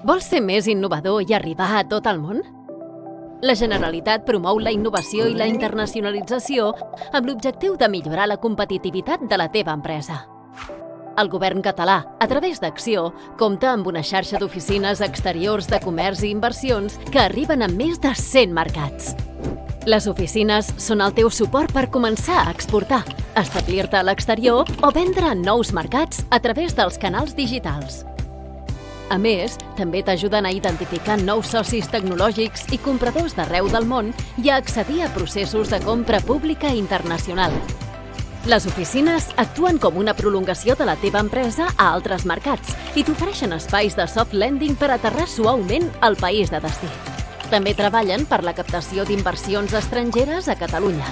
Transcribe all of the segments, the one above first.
Vols ser més innovador i arribar a tot el món? La Generalitat promou la innovació i la internacionalització amb l'objectiu de millorar la competitivitat de la teva empresa. El govern català, a través d'Acció, compta amb una xarxa d'oficines exteriors de comerç i inversions que arriben a més de 100 mercats. Les oficines són el teu suport per començar a exportar, establir-te a l'exterior o vendre en nous mercats a través dels canals digitals. A més, també t'ajuden a identificar nous socis tecnològics i compradors d'arreu del món i a accedir a processos de compra pública internacional. Les oficines actuen com una prolongació de la teva empresa a altres mercats i t'ofereixen espais de soft landing per aterrar suaument al país de destí. També treballen per la captació d'inversions estrangeres a Catalunya.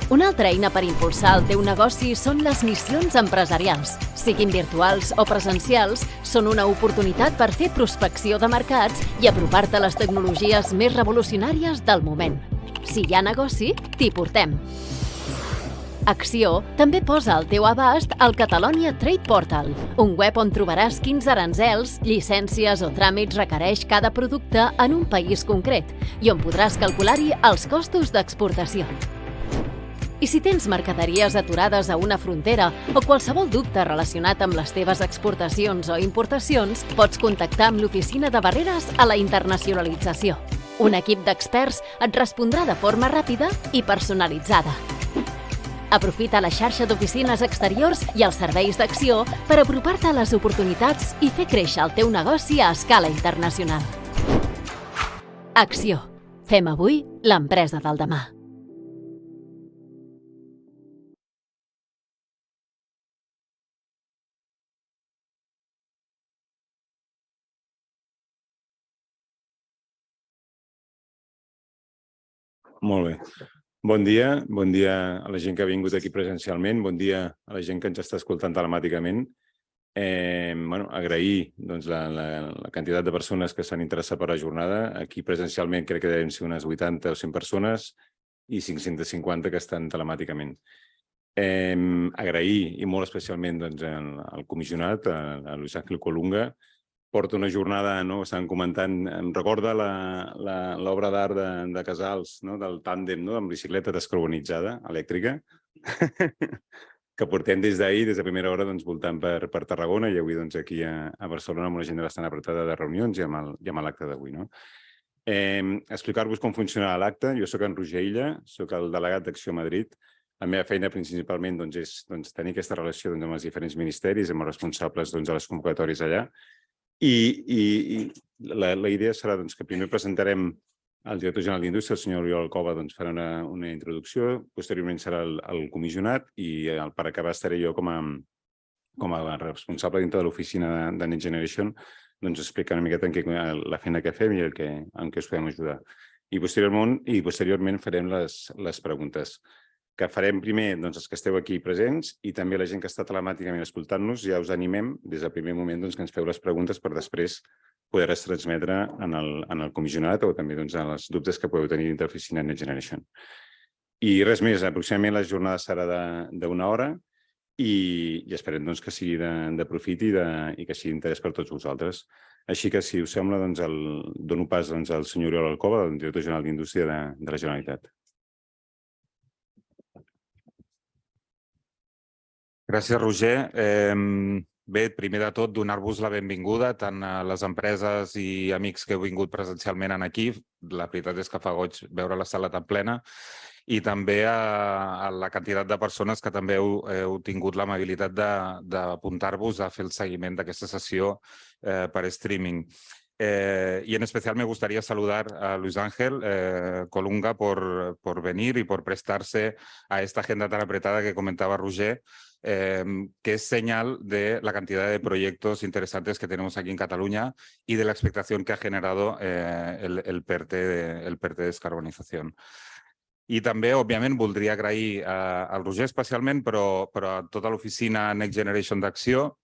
Una altra eina per impulsar el teu negoci són les missions empresarials. Siguin virtuals o presencials, són una oportunitat per fer prospecció de mercats i apropar-te a les tecnologies més revolucionàries del moment. Si hi ha negoci, t'hi portem. Acció també posa al teu abast el Catalonia Trade Portal, un web on trobaràs quins aranzels, llicències o tràmits requereix cada producte en un país concret i on podràs calcular-hi els costos d'exportació. I si tens mercaderies aturades a una frontera o qualsevol dubte relacionat amb les teves exportacions o importacions, pots contactar amb l'Oficina de Barreres a la Internacionalització. Un equip d'experts et respondrà de forma ràpida i personalitzada. Aprofita la xarxa d'oficines exteriors i els serveis d'Acció per apropar-te a les oportunitats i fer créixer el teu negoci a escala internacional. Acció. Fem avui l'empresa del demà. Molt bé. Bon dia a la gent que ha vingut aquí presencialment, bon dia a la gent que ens està escoltant telemàticament. Agrair la quantitat de persones que s'han interessat per la jornada. Aquí presencialment crec que devem ser unes 80 o 100 persones i 550 que estan telemàticament. Agrair i molt especialment al comissionat, a Luis Ángel Colunga. Porta una jornada, estan comentant, em recorda l'obra d'art de Casals, del tàndem amb bicicleta descarbonitzada, elèctrica, que portem des d'ahir, des de primera hora, voltant per Tarragona i avui aquí a Barcelona amb una agenda bastant apretada de reunions i amb l'acte d'avui. Explicar-vos com funcionarà l'acte. Jo soc en Roger Illa, soc el delegat d'Acció a Madrid. La meva feina principalment és tenir aquesta relació amb els diferents ministeris, amb els responsables de les convocatòries allà. I la idea serà que primer presentarem el director general d'Indústria, el senyor Oriol Alcoba, farà una introducció, posteriorment serà el comissionat i per acabar estaré jo com a responsable dintre de l'oficina de Next Generation explicant una miqueta la feina que fem i en què us podem ajudar. I posteriorment farem les preguntes que farem primer els que esteu aquí presents i també la gent que està telemàticament escoltant-nos. Ja us animem des del primer moment que ens feu les preguntes per després poder-les transmetre en el comissionat o també en els dubtes que podeu tenir dintre l'oficina Next Generation. I res més, aproximadament la jornada serà d'una hora i esperem que sigui de profit i que sigui d'interès per tots vosaltres. Així que, si us sembla, dono pas al senyor Oriol Alcoba, el director general d'Indústria de la Generalitat. Gràcies, Roger. Bé, primer de tot, donar-vos la benvinguda tant a les empreses i amics que heu vingut presencialment aquí. La veritat és que fa goig veure la sala tan plena i també a la quantitat de persones que també heu tingut l'amabilitat d'apuntar-vos a fer el seguiment d'aquesta sessió per streaming. Y en especial me gustaría saludar a Luis Ángel Colunga por venir y por prestarse a esta agenda tan apretada que comentaba Roger, que es señal de la cantidad de proyectos interesantes que tenemos aquí en Cataluña y de la expectación que ha generado el PERTE de descarbonización. I també, òbviament, voldria agrair al Roger especialment, però a tota l'oficina Next Generation d'Acció.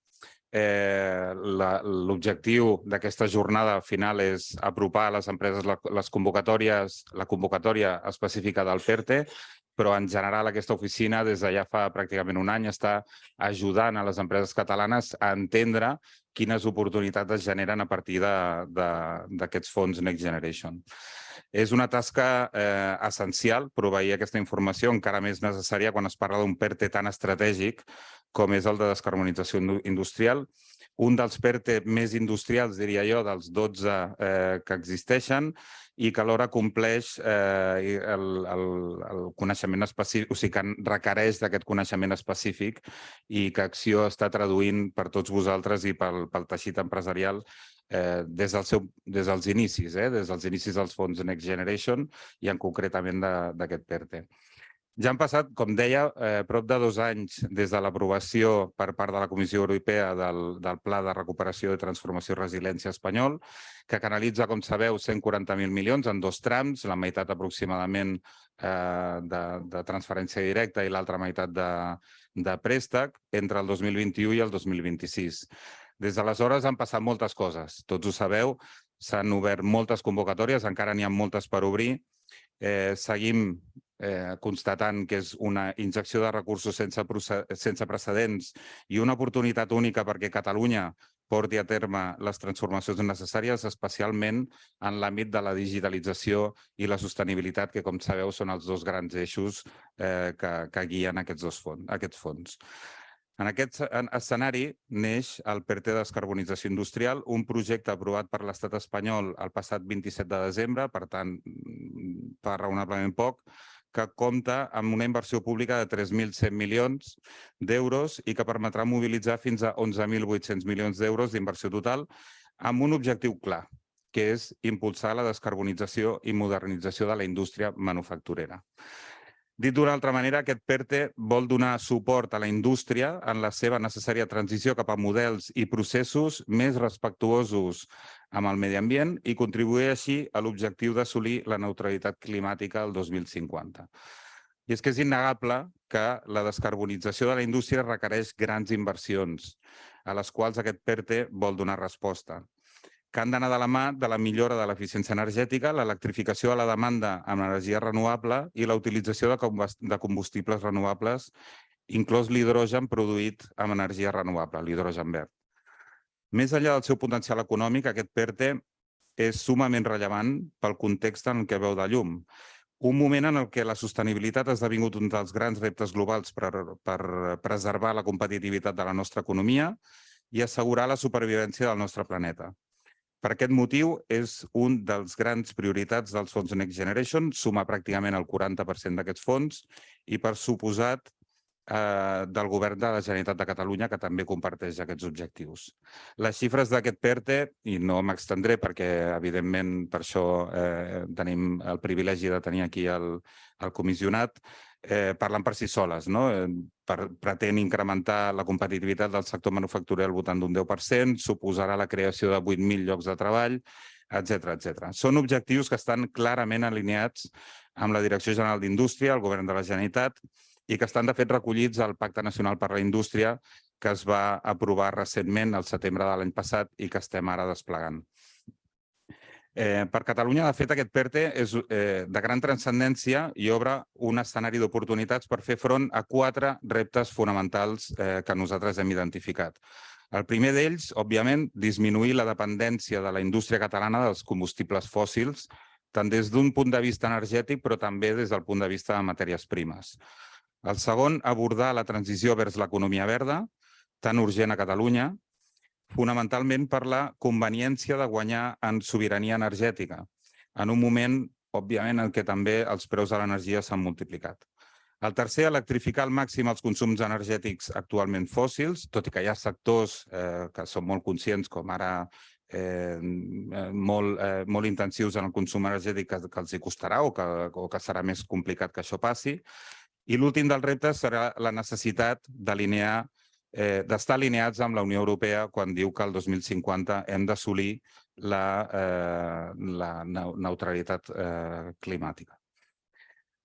L'objectiu d'aquesta jornada final és apropar a les empreses la convocatòria específica del PERTE però en general aquesta oficina des de ja fa pràcticament un any està ajudant a les empreses catalanes a entendre quines oportunitats es generen a partir d'aquests fons Next Generation. És una tasca essencial proveir aquesta informació, encara més necessària quan es parla d'un PERTE tan estratègic com és el de descarbonització industrial. Un dels PERTE més industrials, diria jo, dels 12 que existeixen i que alhora compleix el coneixement específic, o sigui, que requereix d'aquest coneixement específic i que Acció està traduint per tots vosaltres i pel teixit empresarial des dels inicis, des dels inicis dels fons Next Generation i en concretament d'aquest PERTE. Ja han passat, com deia, prop de 2 anys des de l'aprovació per part de la Comissió Europea del Pla de Recuperació i Transformació i Resiliència espanyol, que canalitza, com sabeu, 140.000 milions en 2 trams, la meitat aproximadament de transferència directa i l'altra meitat de préstec entre el 2021 i el 2026. Des d'aleshores han passat moltes coses. Tots ho sabeu, s'han obert moltes convocatòries, encara n'hi ha moltes per obrir. Seguim constatant que és una injecció de recursos sense precedents i una oportunitat única perquè Catalunya porti a terme les transformacions necessàries, especialment en l'àmbit de la digitalització i la sostenibilitat, que, com sabeu, són els 2 grans eixos que guien aquests fons. En aquest escenari neix el PERTE de descarbonització industrial, un projecte aprovat per l'Estat espanyol el passat 27 de desembre, per tant, fa raonablement poc, que compta amb una inversió pública de 3.100 milions d'euros i que permetrà mobilitzar fins a 11.800 milions d'euros d'inversió total amb un objectiu clar, que és impulsar la descarbonització i modernització de la indústria manufacturera. Dit d'una altra manera, aquest PERTE vol donar suport a la indústria en la seva necessària transició cap a models i processos més respectuosos amb el medi ambient i contribuir així a l'objectiu d'assolir la neutralitat climàtica el 2050. I és que és innegable que la descarbonització de la indústria requereix grans inversions, a les quals aquest PERTE vol donar resposta, que han d'anar de la mà de la millora de l'eficiència energètica, l'electrificació de la demanda amb energia renovable i la utilització de combustibles renovables, inclòs l'hidrogen produït amb energia renovable, l'hidrogen verd. Més enllà del seu potencial econòmic, aquest PERTE és sumament rellevant pel context en què veu de llum. Un moment en què la sostenibilitat ha esdevingut un dels grans reptes globals per preservar la competitivitat de la nostra economia i assegurar la supervivència del nostre planeta. Per aquest motiu, és un dels grans prioritats dels fons Next Generation, suma pràcticament el 40% d'aquests fons i, per suposat, del Govern de la Generalitat de Catalunya, que també comparteix aquests objectius. Les xifres d'aquest PERTE, i no m'extendré perquè, evidentment, per això tenim el privilegi de tenir aquí el comissionat, parlen per si soles. Pretén incrementar la competitivitat del sector manufacturer al voltant d'un 10%, suposarà la creació de 8.000 llocs de treball, etc. Són objectius que estan clarament alineats amb la Direcció General d'Indústria, el Govern de la Generalitat, i que estan, de fet, recollits al Pacte Nacional per la Indústria, que es va aprovar recentment, al setembre de l'any passat, i que estem ara desplegant. Per Catalunya, de fet, aquest PERTE és de gran transcendència i obre un escenari d'oportunitats per fer front a 4 reptes fonamentals que nosaltres hem identificat. El primer d'ells, òbviament, disminuir la dependència de la indústria catalana dels combustibles fòssils, tant des d'un punt de vista energètic, però també des del punt de vista de matèries primes. El segon, abordar la transició vers l'economia verda, tan urgent a Catalunya, fonamentalment per la conveniència de guanyar en sobirania energètica, en un moment, òbviament, en què també els preus de l'energia s'han multiplicat. El tercer, electrificar al màxim els consums energètics actualment fòssils, tot i que hi ha sectors que són molt conscients, com ara molt intensius en el consum energètic, que els hi costarà o que serà més complicat que això passi. I l'últim dels reptes serà la necessitat d'estar alineats amb la Unió Europea quan diu que el 2050 hem d'assolir la neutralitat climàtica.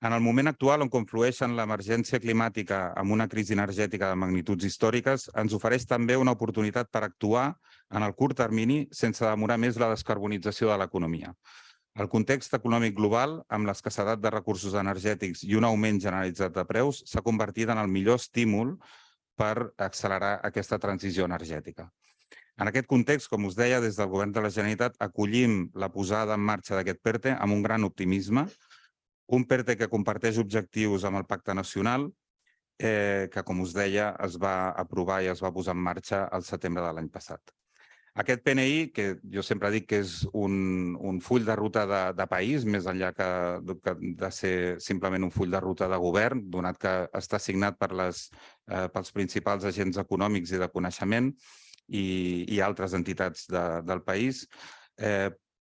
En el moment actual, on conflueixen l'emergència climàtica amb una crisi energètica de magnituds històriques, ens ofereix també una oportunitat per actuar en el curt termini sense demorar més la descarbonització de l'economia. El context econòmic global, amb l'escassedat de recursos energètics i un augment generalitzat de preus, s'ha convertit en el millor estímul per accelerar aquesta transició energètica. En aquest context, com us deia, des del Govern de la Generalitat acollim la posada en marxa d'aquest PERTE amb un gran optimisme, un PERTE que comparteix objectius amb el Pacte Nacional, que, com us deia, es va aprovar i es va posar en marxa al setembre de l'any passat. Aquest PNI, que jo sempre dic que és un full de ruta de país, més enllà que de ser simplement un full de ruta de govern, donat que està signat pels principals agents econòmics i de coneixement i altres entitats del país,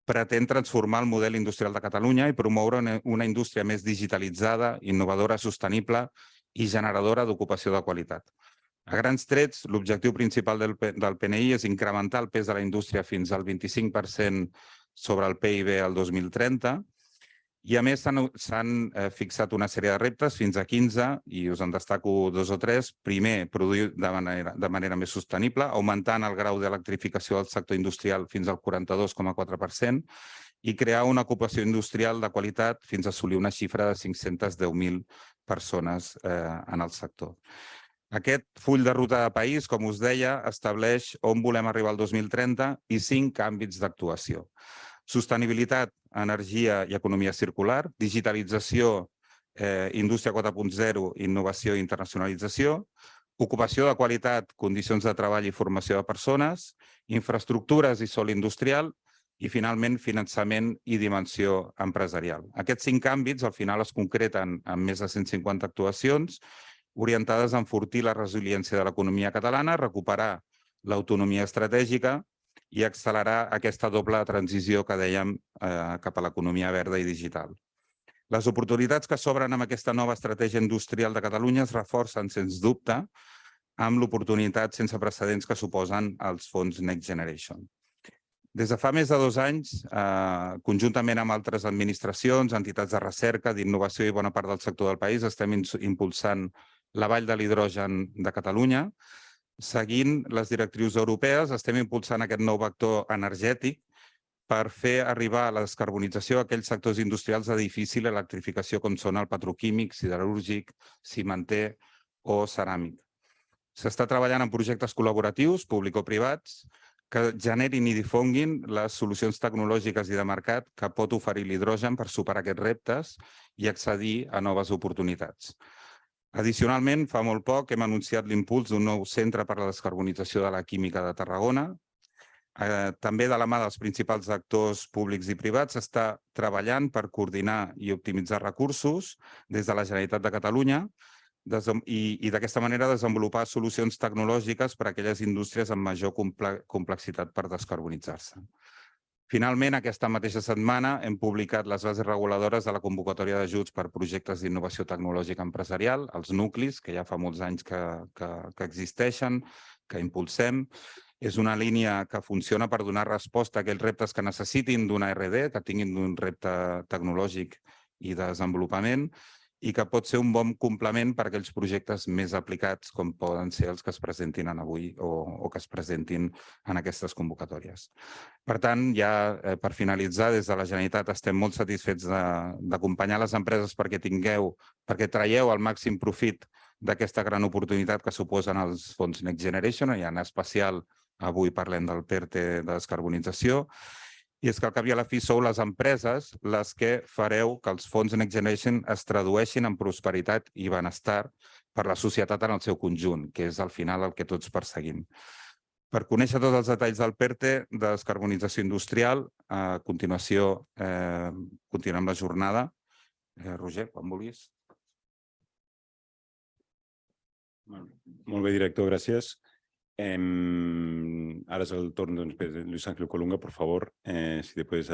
pretén transformar el model industrial de Catalunya i promoure una indústria més digitalitzada, innovadora, sostenible i generadora d'ocupació de qualitat. A grans trets, l'objectiu principal del PNI és incrementar el pes de la indústria fins al 25% sobre el PIB al 2030 i, a més, s'han fixat una sèrie de reptes, fins a 15, i us en destaco 2 o 3. Primer, produir de manera més sostenible, augmentant el grau d'electrificació del sector industrial fins al 42,4% i crear una ocupació industrial de qualitat fins a assolir una xifra de 510.000 persones en el sector. Aquest full de ruta de país, com us deia, estableix on volem arribar al 2030 i 5 àmbits d'actuació. Sostenibilitat, energia i economia circular, digitalització, indústria 4.0, innovació i internacionalització, ocupació de qualitat, condicions de treball i formació de persones, infraestructures i sòl industrial i, finalment, finançament i dimensió empresarial. Aquests 5 àmbits, al final, es concreten en més de 150 actuacions orientades a enfortir la resiliència de l'economia catalana, recuperar l'autonomia estratègica i accelerar aquesta doble transició que dèiem cap a l'economia verda i digital. Les oportunitats que s'obren amb aquesta nova estratègia industrial de Catalunya es reforcen, sens dubte, amb l'oportunitat sense precedents que suposen els fons Next Generation. Des de fa més de 2 anys, conjuntament amb altres administracions, entitats de recerca, d'innovació i bona part del sector del país, estem impulsant la Vall de l'Hidrogen de Catalunya. Seguint les directrius europees, estem impulsant aquest nou vector energètic per fer arribar a la descarbonització a aquells sectors industrials de difícil electrificació com són el petroquímic, siderúrgic, cimenter o ceràmic. S'està treballant en projectes col·laboratius, público-privats, que generin i difonguin les solucions tecnològiques i de mercat que pot oferir l'hidrogen per superar aquests reptes i accedir a noves oportunitats. Addicionalment, fa molt poc hem anunciat l'impuls d'un nou centre per a la descarbonització de la química de Tarragona. També, de la mà dels principals actors públics i privats, s'està treballant per coordinar i optimitzar recursos des de la Generalitat de Catalunya i d'aquesta manera desenvolupar solucions tecnològiques per a aquelles indústries amb major complexitat per descarbonitzar-se. Finalment, aquesta mateixa setmana hem publicat les bases reguladores de la convocatòria d'ajuts per projectes d'innovació tecnològica empresarial, els nuclis, que ja fa molts anys que existeixen, que impulsem. És una línia que funciona per donar resposta a aquells reptes que necessitin d'una R&D, que tinguin un repte tecnològic i de desenvolupament, i que pot ser un bon complement per a aquells projectes més aplicats com poden ser els que es presentin avui o que es presentin en aquestes convocatòries. Per tant, ja per finalitzar, des de la Generalitat estem molt satisfets d'acompanyar les empreses perquè traieu el màxim profit d'aquesta gran oportunitat que suposen els fons Next Generation, i en especial avui parlem del PERTE de descarbonització. I és que al cap i a la fi sou les empreses les que fareu que els fons Next Generation es tradueixin en prosperitat i benestar per la societat en el seu conjunt, que és al final el que tots perseguim. Per conèixer tots els detalls del PERTE de descarbonització industrial, a continuació continuem la jornada. Roger, quan vulguis. Molt bé, director, gràcies. Ahora es el turno de Luis Ángel Colunga, por favor, si te puedes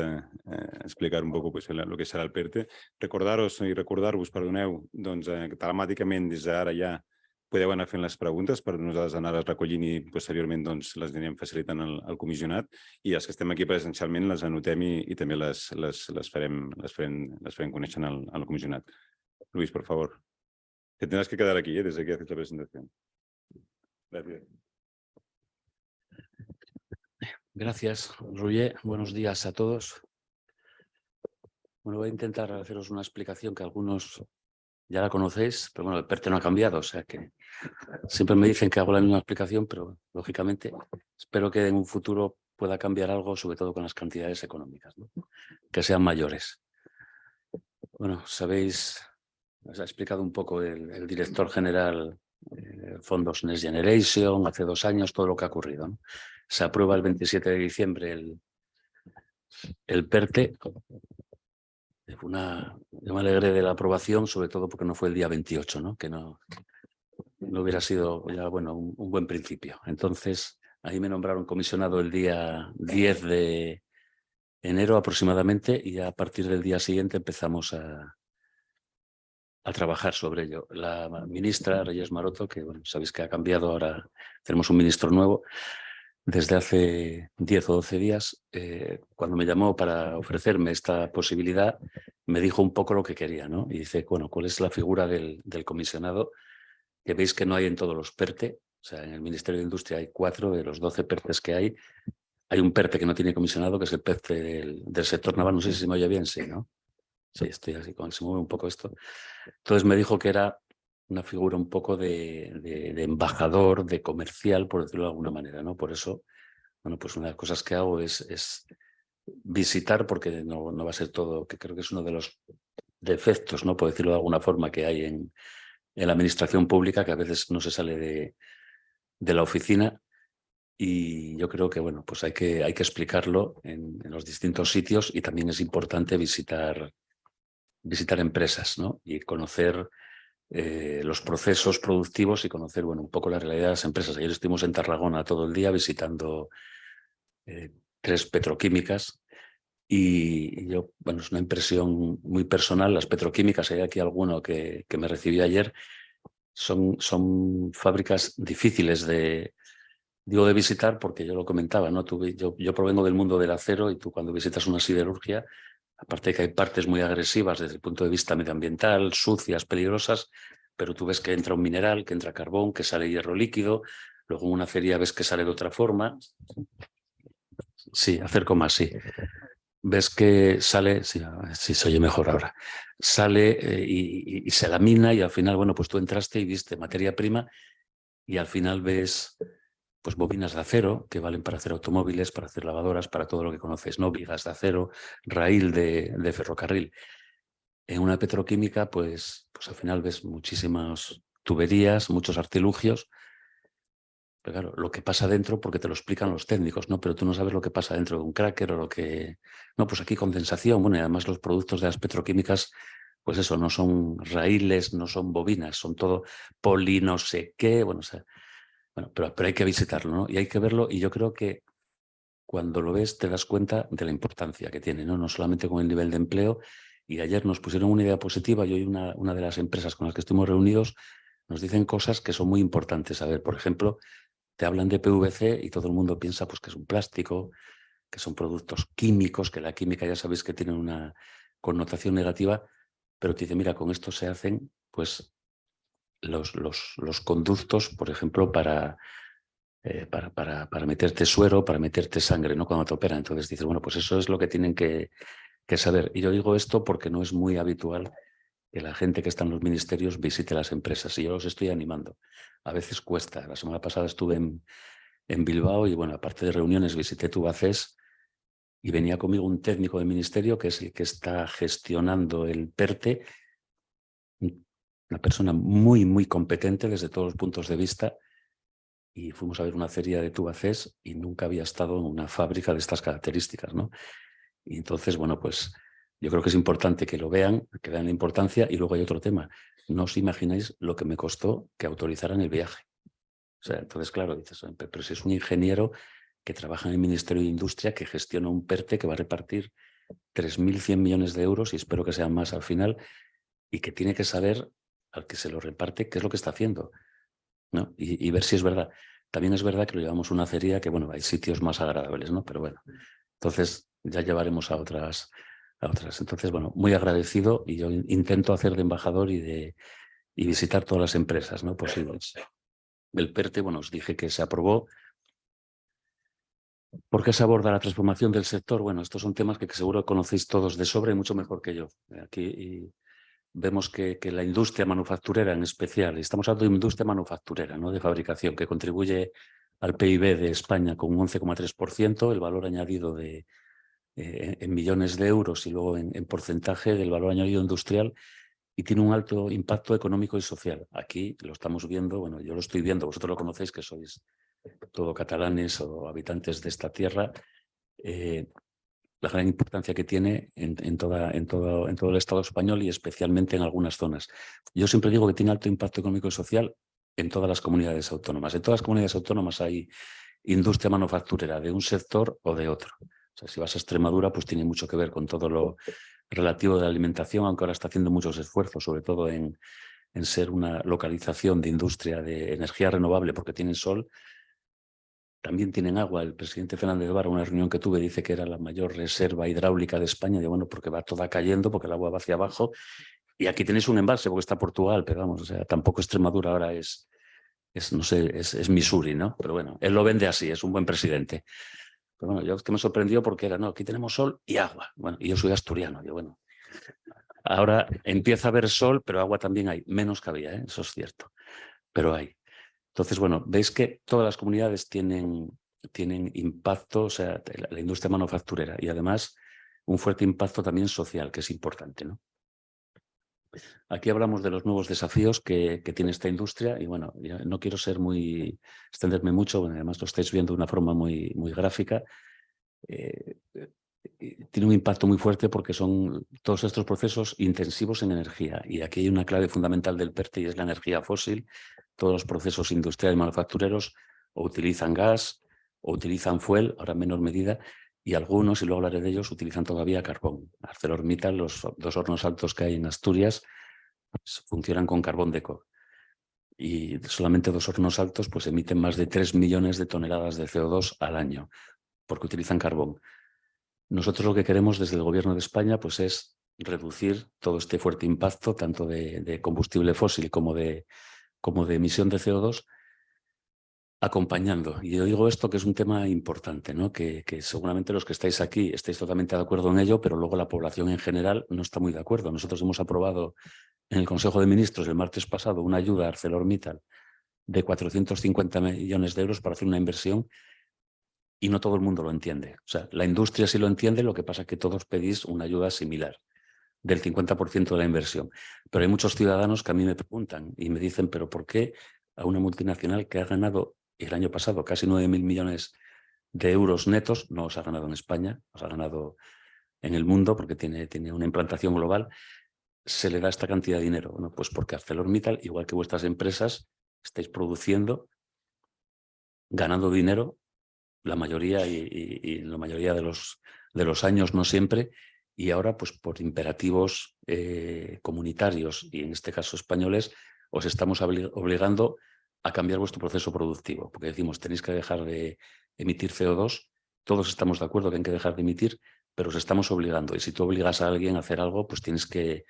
explicar un poco lo que serà el PERTE. Recordar-vos, perdoneu, que telemàticament des d'ara ja podeu anar fent les preguntes per nosaltres anar-les recollint i posteriorment les anirem facilitant al comissionat, i els que estem aquí presencialment les anotem i també les farem conèixer al comissionat. Luis, por favor. Te tendrás que quedar aquí, desde aquí haces la presentación. Gracias. Gracias, Roger. Buenos días a todos. Bueno, voy a intentar haceros una explicación que algunos ya la conocéis, pero bueno, el PERTE no ha cambiado, o sea que siempre me dicen que hago la misma explicación, pero lógicamente espero que en un futuro pueda cambiar algo, sobre todo con las cantidades económicas, ¿no? Que sean mayores. Bueno, sabéis, os ha explicado un poco el director general fondos Next Generation, hace 2 años, todo lo que ha ocurrido, ¿no? Se aprueba el 27 de diciembre el PERTE. Yo me alegré de la aprobación, sobre todo porque no fue el día 28, ¿no? Que no hubiera sido ya, bueno, un buen principio. Entonces, ahí me nombraron comisionado el día 10 de enero aproximadamente, y ya a partir del día siguiente empezamos a trabajar sobre ello. La ministra Reyes Maroto, que bueno, sabéis que ha cambiado, ahora tenemos un ministro nuevo, desde hace 10 o 12 días, cuando me llamó para ofrecerme esta posibilidad, me dijo un poco lo que quería, ¿no? Y dice, bueno, ¿cuál es la figura del comisionado? Que veis que no hay en todos los PERTE, o sea, en el Ministerio de Industria hay 4 de los 12 PERTEs que hay un PERTE que no tiene comisionado, que es el PERTE del sector naval. No sé si se me oye bien, sí, ¿no? Sí, estoy así, como se mueve un poco esto. Entonces me dijo que era una figura un poco de embajador, de comercial, por decirlo de alguna manera, ¿no? Por eso, bueno, pues una de las cosas que hago es visitar, porque no va a ser todo, que creo que es uno de los defectos, ¿no? Por decirlo de alguna forma, que hay en la administración pública, que a veces no se sale de la oficina. Y yo creo que, bueno, pues hay que explicarlo en los distintos sitios, y también es importante visitar empresas, ¿no? Y conocer los procesos productivos y conocer, bueno, un poco la realidad de las empresas. Ayer estuvimos en Tarragona todo el día visitando 3 petroquímicas, y yo, bueno, es una impresión muy personal. Las petroquímicas, hay aquí alguno que me recibió ayer, son fábricas difíciles de visitar, porque yo lo comentaba, ¿no? Yo provengo del mundo del acero, y tú cuando visitas una siderurgia, aparte de que hay partes muy agresivas desde el punto de vista medioambiental, sucias, peligrosas, pero tú ves que entra un mineral, que entra carbón, que sale hierro líquido, luego en una acería ves que sale de otra forma. Sí, acerco más, sí. Ves que sale, sí, se oye mejor ahora, sale y se lamina, y al final, bueno, pues tú entraste y viste materia prima, y al final ves pues bobinas de acero que valen para hacer automóviles, para hacer lavadoras, para todo lo que conoces, ¿no? Vigas de acero, raíl de ferrocarril. En una petroquímica, pues al final ves muchísimas tuberías, muchos artilugios. Pero claro, lo que pasa dentro, porque te lo explican los técnicos, ¿no? Pero tú no sabes lo que pasa dentro de un cracker o lo que... No, pues aquí condensación. Bueno, y además los productos de las petroquímicas, pues eso, no son raíles, no son bobinas, son todo poli, no sé qué. Bueno, o sea, bueno, pero hay que visitarlo, ¿no? Y hay que verlo, y yo creo que cuando lo ves te das cuenta de la importancia que tiene, ¿no? No solamente con el nivel de empleo. Y ayer nos pusieron una idea positiva, y hoy una de las empresas con las que estuvimos reunidos nos dicen cosas que son muy importantes. A ver, por ejemplo, te hablan de PVC y todo el mundo piensa pues que es un plástico, que son productos químicos, que la química ya sabéis que tiene una connotación negativa, pero te dice, mira, con esto se hacen pues los conductos, por ejemplo, para meterte suero, para meterte sangre, ¿no? Cuando te operan. Entonces dices, bueno, pues eso es lo que tienen que saber. Y yo digo esto porque no es muy habitual que la gente que está en los ministerios visite las empresas, y yo los estoy animando. A veces cuesta. La semana pasada estuve en Bilbao, y bueno, aparte de reuniones, visité Tubacex, y venía conmigo un técnico del ministerio que es el que está gestionando el PERTE, una persona muy, muy competente desde todos los puntos de vista, y fuimos a ver una feria de Tubacex, y nunca había estado en una fábrica de estas características, ¿no? Y entonces, bueno, pues yo creo que es importante que lo vean, que vean la importancia. Y luego hay otro tema. No os imagináis lo que me costó que autorizaran el viaje. O sea, entonces, claro, dices, pero si es un ingeniero que trabaja en el Ministerio de Industria, que gestiona un PERTE que va a repartir 3.100 millones de euros, y espero que sean más al final, y que tiene que saber al que se lo reparte qué es lo que está haciendo, ¿no? Y ver si es verdad. También es verdad que lo llevamos a una feria que, bueno, hay sitios más agradables, ¿no? Pero bueno, entonces ya llevaremos a otras. Entonces, bueno, muy agradecido, y yo intento hacer de embajador y visitar todas las empresas, ¿no? Posibles. El PERTE, bueno, os dije que se aprobó. ¿Por qué se aborda la transformación del sector? Bueno, estos son temas que seguro conocéis todos de sobra y mucho mejor que yo. Aquí vemos que la industria manufacturera en especial, y estamos hablando de industria manufacturera, no de fabricación, que contribuye al PIB de España con un 11,3%, el valor añadido en millones de euros y luego en porcentaje del valor añadido industrial, y tiene un alto impacto económico y social. Aquí lo estamos viendo, bueno, yo lo estoy viendo, vosotros lo conocéis, que sois todo catalanes o habitantes de esta tierra, la gran importancia que tiene en todo el Estado español y especialmente en algunas zonas. Yo siempre digo que tiene alto impacto económico y social en todas las comunidades autónomas. En todas las comunidades autónomas hay industria manufacturera de un sector o de otro. O sea, si vas a Extremadura, pues tiene mucho que ver con todo lo relativo de la alimentación, aunque ahora está haciendo muchos esfuerzos, sobre todo en ser una localización de industria de energía renovable, porque tienen sol. También tienen agua. El presidente Fernández Vara, una reunión que tuve, dice que era la mayor reserva hidráulica de España. Y bueno, porque va toda cayendo, porque el agua va hacia abajo. Y aquí tenéis un embalse, porque está Portugal, pero vamos, o sea, tampoco Extremadura ahora es no sé, es Missouri, ¿no? Pero bueno, él lo vende así, es un buen presidente. Pero bueno, yo es que me sorprendió porque era, no, aquí tenemos sol y agua. Bueno, y yo soy asturiano, yo bueno. Ahora empieza a haber sol, pero agua también hay. Menos que había, ¿eh? Eso es cierto. Pero hay. Entonces, bueno, veis que todas las comunidades tienen impacto, o sea, la industria manufacturera y además un fuerte impacto también social, que es importante, ¿no? Aquí hablamos de los nuevos desafíos que tiene esta industria y bueno, no quiero extenderme mucho, bueno, además lo estáis viendo de una forma muy gráfica. Tiene un impacto muy fuerte porque son todos estos procesos intensivos en energía y aquí hay una clave fundamental del PERTE y es la energía fósil. Todos los procesos industriales y manufactureros o utilizan gas o utilizan fuel, ahora en menor medida, y algunos, y luego hablaré de ellos, utilizan todavía carbón. ArcelorMittal, los 2 hornos altos que hay en Asturias, pues, funcionan con carbón de cobre. Y solamente 2 hornos altos pues, emiten más de 3 millones de toneladas de CO2 al año, porque utilizan carbón. Nosotros lo que queremos desde el Gobierno de España pues, es reducir todo este fuerte impacto, tanto de combustible fósil como de emisión de CO2, acompañando. Y yo digo esto que es un tema importante, ¿no? Que seguramente los que estáis aquí estáis totalmente de acuerdo en ello, pero luego la población en general no está muy de acuerdo. Nosotros hemos aprobado en el Consejo de Ministros el martes pasado una ayuda a ArcelorMittal de 450 millones de euros para hacer una inversión y no todo el mundo lo entiende. O sea, la industria sí lo entiende, lo que pasa es que todos pedís una ayuda similar del 50% de la inversión. Pero hay muchos ciudadanos que a mí me preguntan y me dicen, ¿pero por qué a una multinacional que ha ganado el año pasado casi 9.000 millones de euros netos, no os ha ganado en España, os ha ganado en el mundo porque tiene una implantación global, se le da esta cantidad de dinero? Bueno, pues porque ArcelorMittal, igual que vuestras empresas, estáis produciendo, ganando dinero, la mayoría y la mayoría de los años, no siempre, y ahora, pues por imperativos comunitarios y en este caso españoles, os estamos obligando a cambiar vuestro proceso productivo, porque decimos, tenéis que dejar de emitir CO2, todos estamos de acuerdo que hay que dejar de emitir, pero os estamos obligando, y si tú obligas a alguien a hacer algo, pues tienes que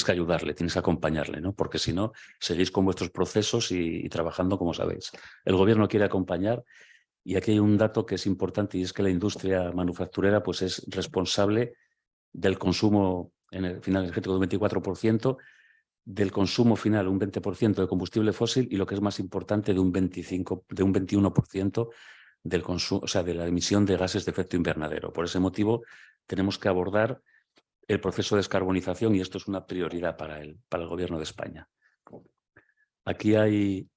ayudarle, tienes que acompañarle, ¿no? Porque si no, seguís con vuestros procesos y trabajando como sabéis. El gobierno quiere acompañar. Y aquí hay un dato que es importante y es que la industria manufacturera pues, es responsable del consumo final energético de un 24%, del consumo final un 20% de combustible fósil y lo que es más importante de un 21% del consumo, o sea, de la emisión de gases de efecto invernadero. Por ese motivo tenemos que abordar el proceso de descarbonización y esto es una prioridad para el Gobierno de España. Aquí hay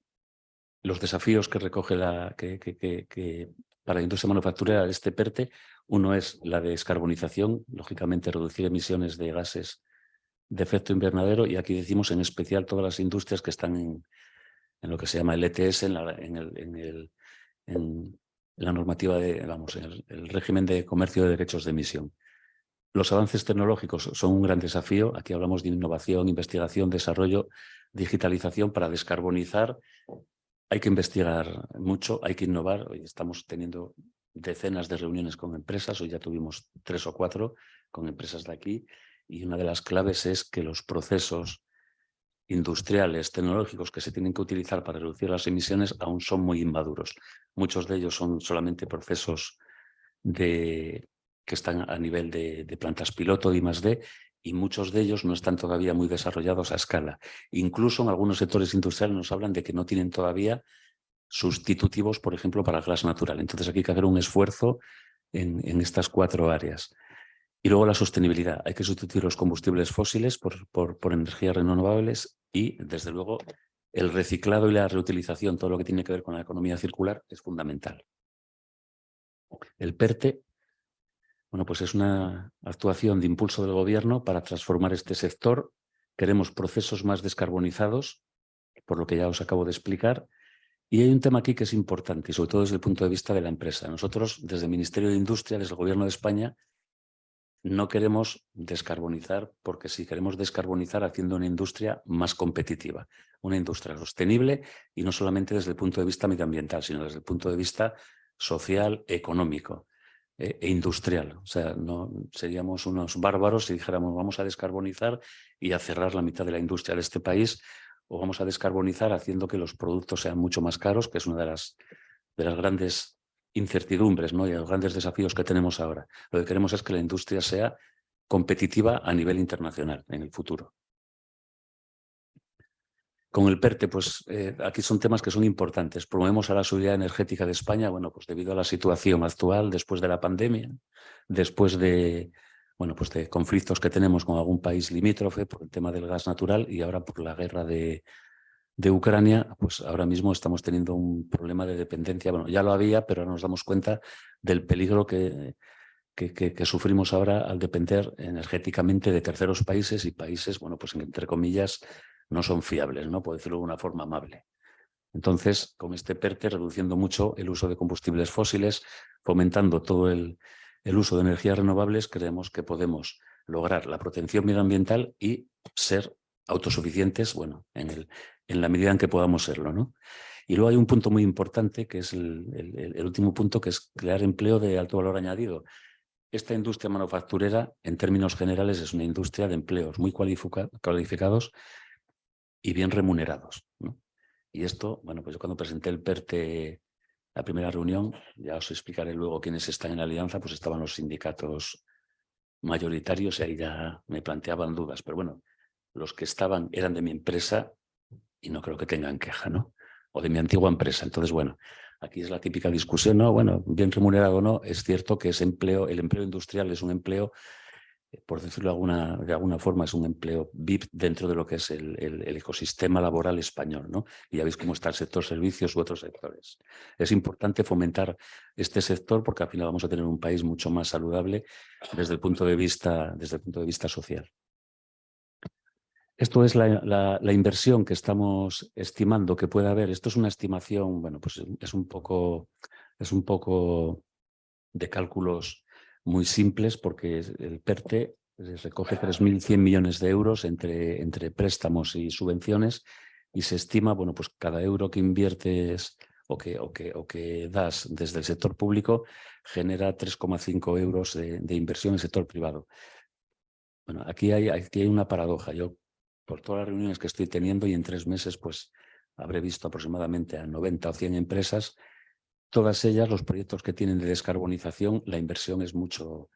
los desafíos que recoge para la industria manufacturera este PERTE. Uno es la descarbonización, lógicamente reducir emisiones de gases de efecto invernadero y aquí decimos en especial todas las industrias que están en lo que se llama el ETS, en la normativa en el régimen de comercio de derechos de emisión. Los avances tecnológicos son un gran desafío. Aquí hablamos de innovación, investigación, desarrollo, digitalización para descarbonizar. Hay que investigar mucho, hay que innovar. Hoy estamos teniendo decenas de reuniones con empresas, hoy ya tuvimos 3 o 4 con empresas de aquí y una de las claves es que los procesos industriales, tecnológicos que se tienen que utilizar para reducir las emisiones aún son muy inmaduros. Muchos de ellos son solamente procesos que están a nivel de plantas piloto de I+D, y muchos de ellos no están todavía muy desarrollados a escala. Incluso en algunos sectores industriales nos hablan de que no tienen todavía sustitutivos, por ejemplo, para el gas natural. Entonces aquí hay que hacer un esfuerzo en estas 4 áreas. Y luego la sostenibilidad. Hay que sustituir los combustibles fósiles por energías renovables y, desde luego, el reciclado y la reutilización, todo lo que tiene que ver con la economía circular, es fundamental. El PERTE, bueno, pues es una actuación de impulso del Gobierno para transformar este sector. Queremos procesos más descarbonizados, por lo que ya os acabo de explicar. Y hay un tema aquí que es importante, y sobre todo desde el punto de vista de la empresa. Nosotros, desde el Ministerio de Industria, desde el Gobierno de España, no queremos descarbonizar, porque sí, queremos descarbonizar haciendo una industria más competitiva, una industria sostenible, y no solamente desde el punto de vista medioambiental, sino desde el punto de vista social, económico e industrial. O sea, no seríamos unos bárbaros si dijéramos vamos a descarbonizar y a cerrar la mitad de la industria de este país, o vamos a descarbonizar haciendo que los productos sean mucho más caros, que es una de las grandes incertidumbres, ¿no? Y los grandes desafíos que tenemos ahora. Lo que queremos es que la industria sea competitiva a nivel internacional en el futuro. Con el PERTE, pues aquí son temas que son importantes. Promovemos a la seguridad energética de España, bueno, pues debido a la situación actual, después de la pandemia, después de, bueno, pues de conflictos que tenemos con algún país limítrofe por el tema del gas natural y ahora por la guerra de Ucrania, pues ahora mismo estamos teniendo un problema de dependencia. Bueno, ya lo había, pero ahora nos damos cuenta del peligro que sufrimos ahora al depender energéticamente de terceros países y países, bueno, pues entre comillas, no son fiables, ¿no? Por decirlo de una forma amable. Entonces, con este PERTE, reduciendo mucho el uso de combustibles fósiles, fomentando todo el uso de energías renovables, creemos que podemos lograr la protección medioambiental y ser autosuficientes, bueno, en la medida en que podamos serlo, ¿no? Y luego hay un punto muy importante, que es el último punto, que es crear empleo de alto valor añadido. Esta industria manufacturera, en términos generales, es una industria de empleos muy cualificados y bien remunerados, ¿no? Y esto, bueno, pues yo cuando presenté el PERTE, la primera reunión, ya os explicaré luego quiénes están en la alianza, pues estaban los sindicatos mayoritarios y ahí ya me planteaban dudas. Pero bueno, los que estaban eran de mi empresa y no creo que tengan queja, ¿no? O de mi antigua empresa. Entonces, bueno, aquí es la típica discusión, ¿no? Bueno, bien remunerado o no, es cierto que ese empleo, el empleo industrial es un empleo, por decirlo de alguna forma, es un empleo VIP dentro de lo que es el ecosistema laboral español, ¿no? Y ya veis cómo está el sector servicios u otros sectores. Es importante fomentar este sector porque al final vamos a tener un país mucho más saludable desde el punto de vista social. Esto es la inversión que estamos estimando que puede haber. Esto es una estimación, bueno, pues es un poco de cálculos muy simples porque el PERTE recoge 3.100 millones de euros entre préstamos y subvenciones y se estima, bueno, pues cada euro que inviertes o que das desde el sector público genera 3,5 euros de inversión en el sector privado. Bueno, aquí hay una paradoja. Yo, por todas las reuniones que estoy teniendo y en 3 meses, pues habré visto aproximadamente a 90 o 100 empresas. Todas ellas, los proyectos que tienen de descarbonización, la inversión es mucho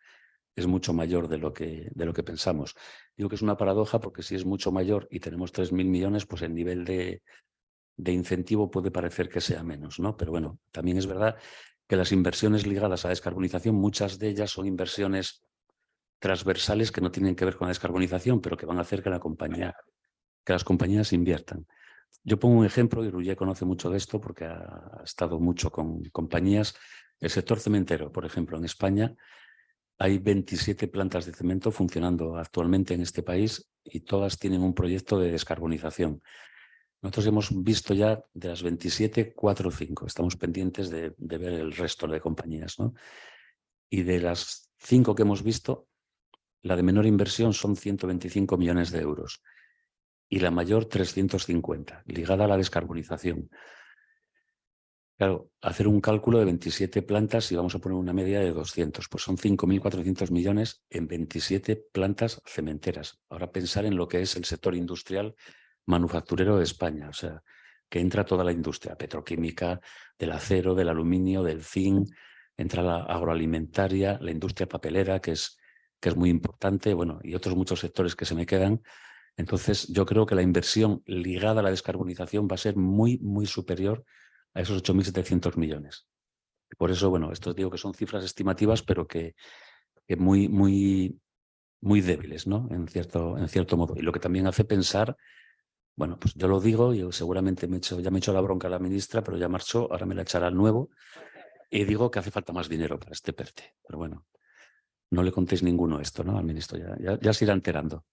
mayor de lo que pensamos. Digo que es una paradoja porque si es mucho mayor y tenemos 3.000 millones, pues el nivel de incentivo puede parecer que sea menos, ¿no? Pero bueno, también es verdad que las inversiones ligadas a descarbonización, muchas de ellas son inversiones transversales que no tienen que ver con la descarbonización, pero que van a hacer que las compañías inviertan. Yo pongo un ejemplo, y Roger conoce mucho de esto porque ha estado mucho con compañías. El sector cementero, por ejemplo, en España hay 27 plantas de cemento funcionando actualmente en este país y todas tienen un proyecto de descarbonización. Nosotros hemos visto ya de las 27, 4 o 5. Estamos pendientes de ver el resto de compañías, ¿no? Y de las 5 que hemos visto, la de menor inversión son 125 millones de euros y la mayor 350, ligada a la descarbonización. Claro, hacer un cálculo de 27 plantas y vamos a poner una media de 200, pues son 5.400 millones en 27 plantas cementeras. Ahora pensar en lo que es el sector industrial manufacturero de España, o sea, que entra toda la industria petroquímica, del acero, del aluminio, del zinc, entra la agroalimentaria, la industria papelera, que es muy importante, bueno, y otros muchos sectores que se me quedan. Entonces, yo creo que la inversión ligada a la descarbonización va a ser muy, muy superior a esos 8.700 millones. Por eso, bueno, esto digo que son cifras estimativas, pero que muy, muy, muy débiles, ¿no? En cierto modo. Y lo que también hace pensar, bueno, pues yo lo digo, yo seguramente ya me he hecho la bronca a la ministra, pero ya marchó, ahora me la echará al nuevo, y digo que hace falta más dinero para este PERTE. Pero bueno, no le contéis ninguno esto, ¿no? Al ministro, ya se irá enterando.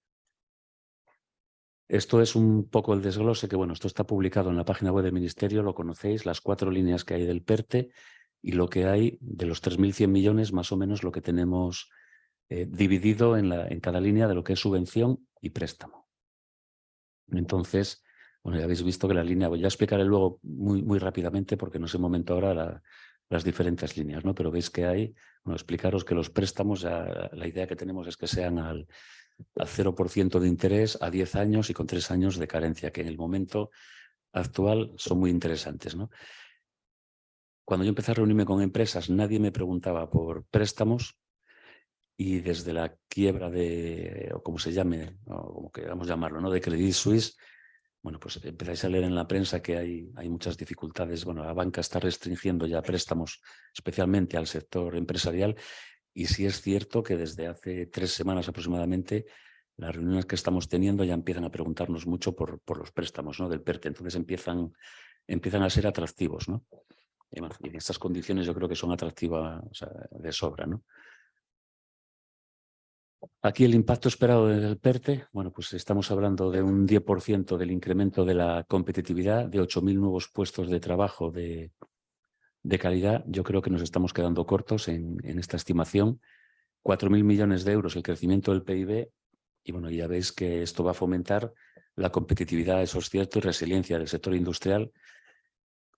Esto es un poco el desglose, que bueno, esto está publicado en la página web del Ministerio, lo conocéis, las 4 líneas que hay del PERTE y lo que hay de los 3.100 millones, más o menos lo que tenemos dividido en cada línea de lo que es subvención y préstamo. Entonces, bueno, ya habéis visto que la línea, voy a explicaré luego muy rápidamente porque no es el momento ahora las diferentes líneas, ¿no? Pero veis que hay, bueno, explicaros que los préstamos, la idea que tenemos es que sean al 0% de interés a 10 años y con 3 años de carencia, que en el momento actual son muy interesantes, ¿no? Cuando yo empecé a reunirme con empresas, nadie me preguntaba por préstamos y desde la quiebra o como se llame, o como queramos llamarlo, ¿no? De Credit Suisse, bueno, pues empezáis a leer en la prensa que hay muchas dificultades. Bueno, la banca está restringiendo ya préstamos, especialmente al sector empresarial. Y sí es cierto que desde hace 3 semanas aproximadamente las reuniones que estamos teniendo ya empiezan a preguntarnos mucho por los préstamos, ¿no? Del PERTE. Entonces empiezan a ser atractivos, ¿no? Y en estas condiciones yo creo que son atractivas, o sea, de sobra, ¿no? Aquí el impacto esperado del PERTE, bueno, pues estamos hablando de un 10% del incremento de la competitividad, de 8.000 nuevos puestos de trabajo de calidad. Yo creo que nos estamos quedando cortos en esta estimación. 4.000 millones de euros el crecimiento del PIB y bueno, ya veis que esto va a fomentar la competitividad, eso es cierto, y resiliencia del sector industrial.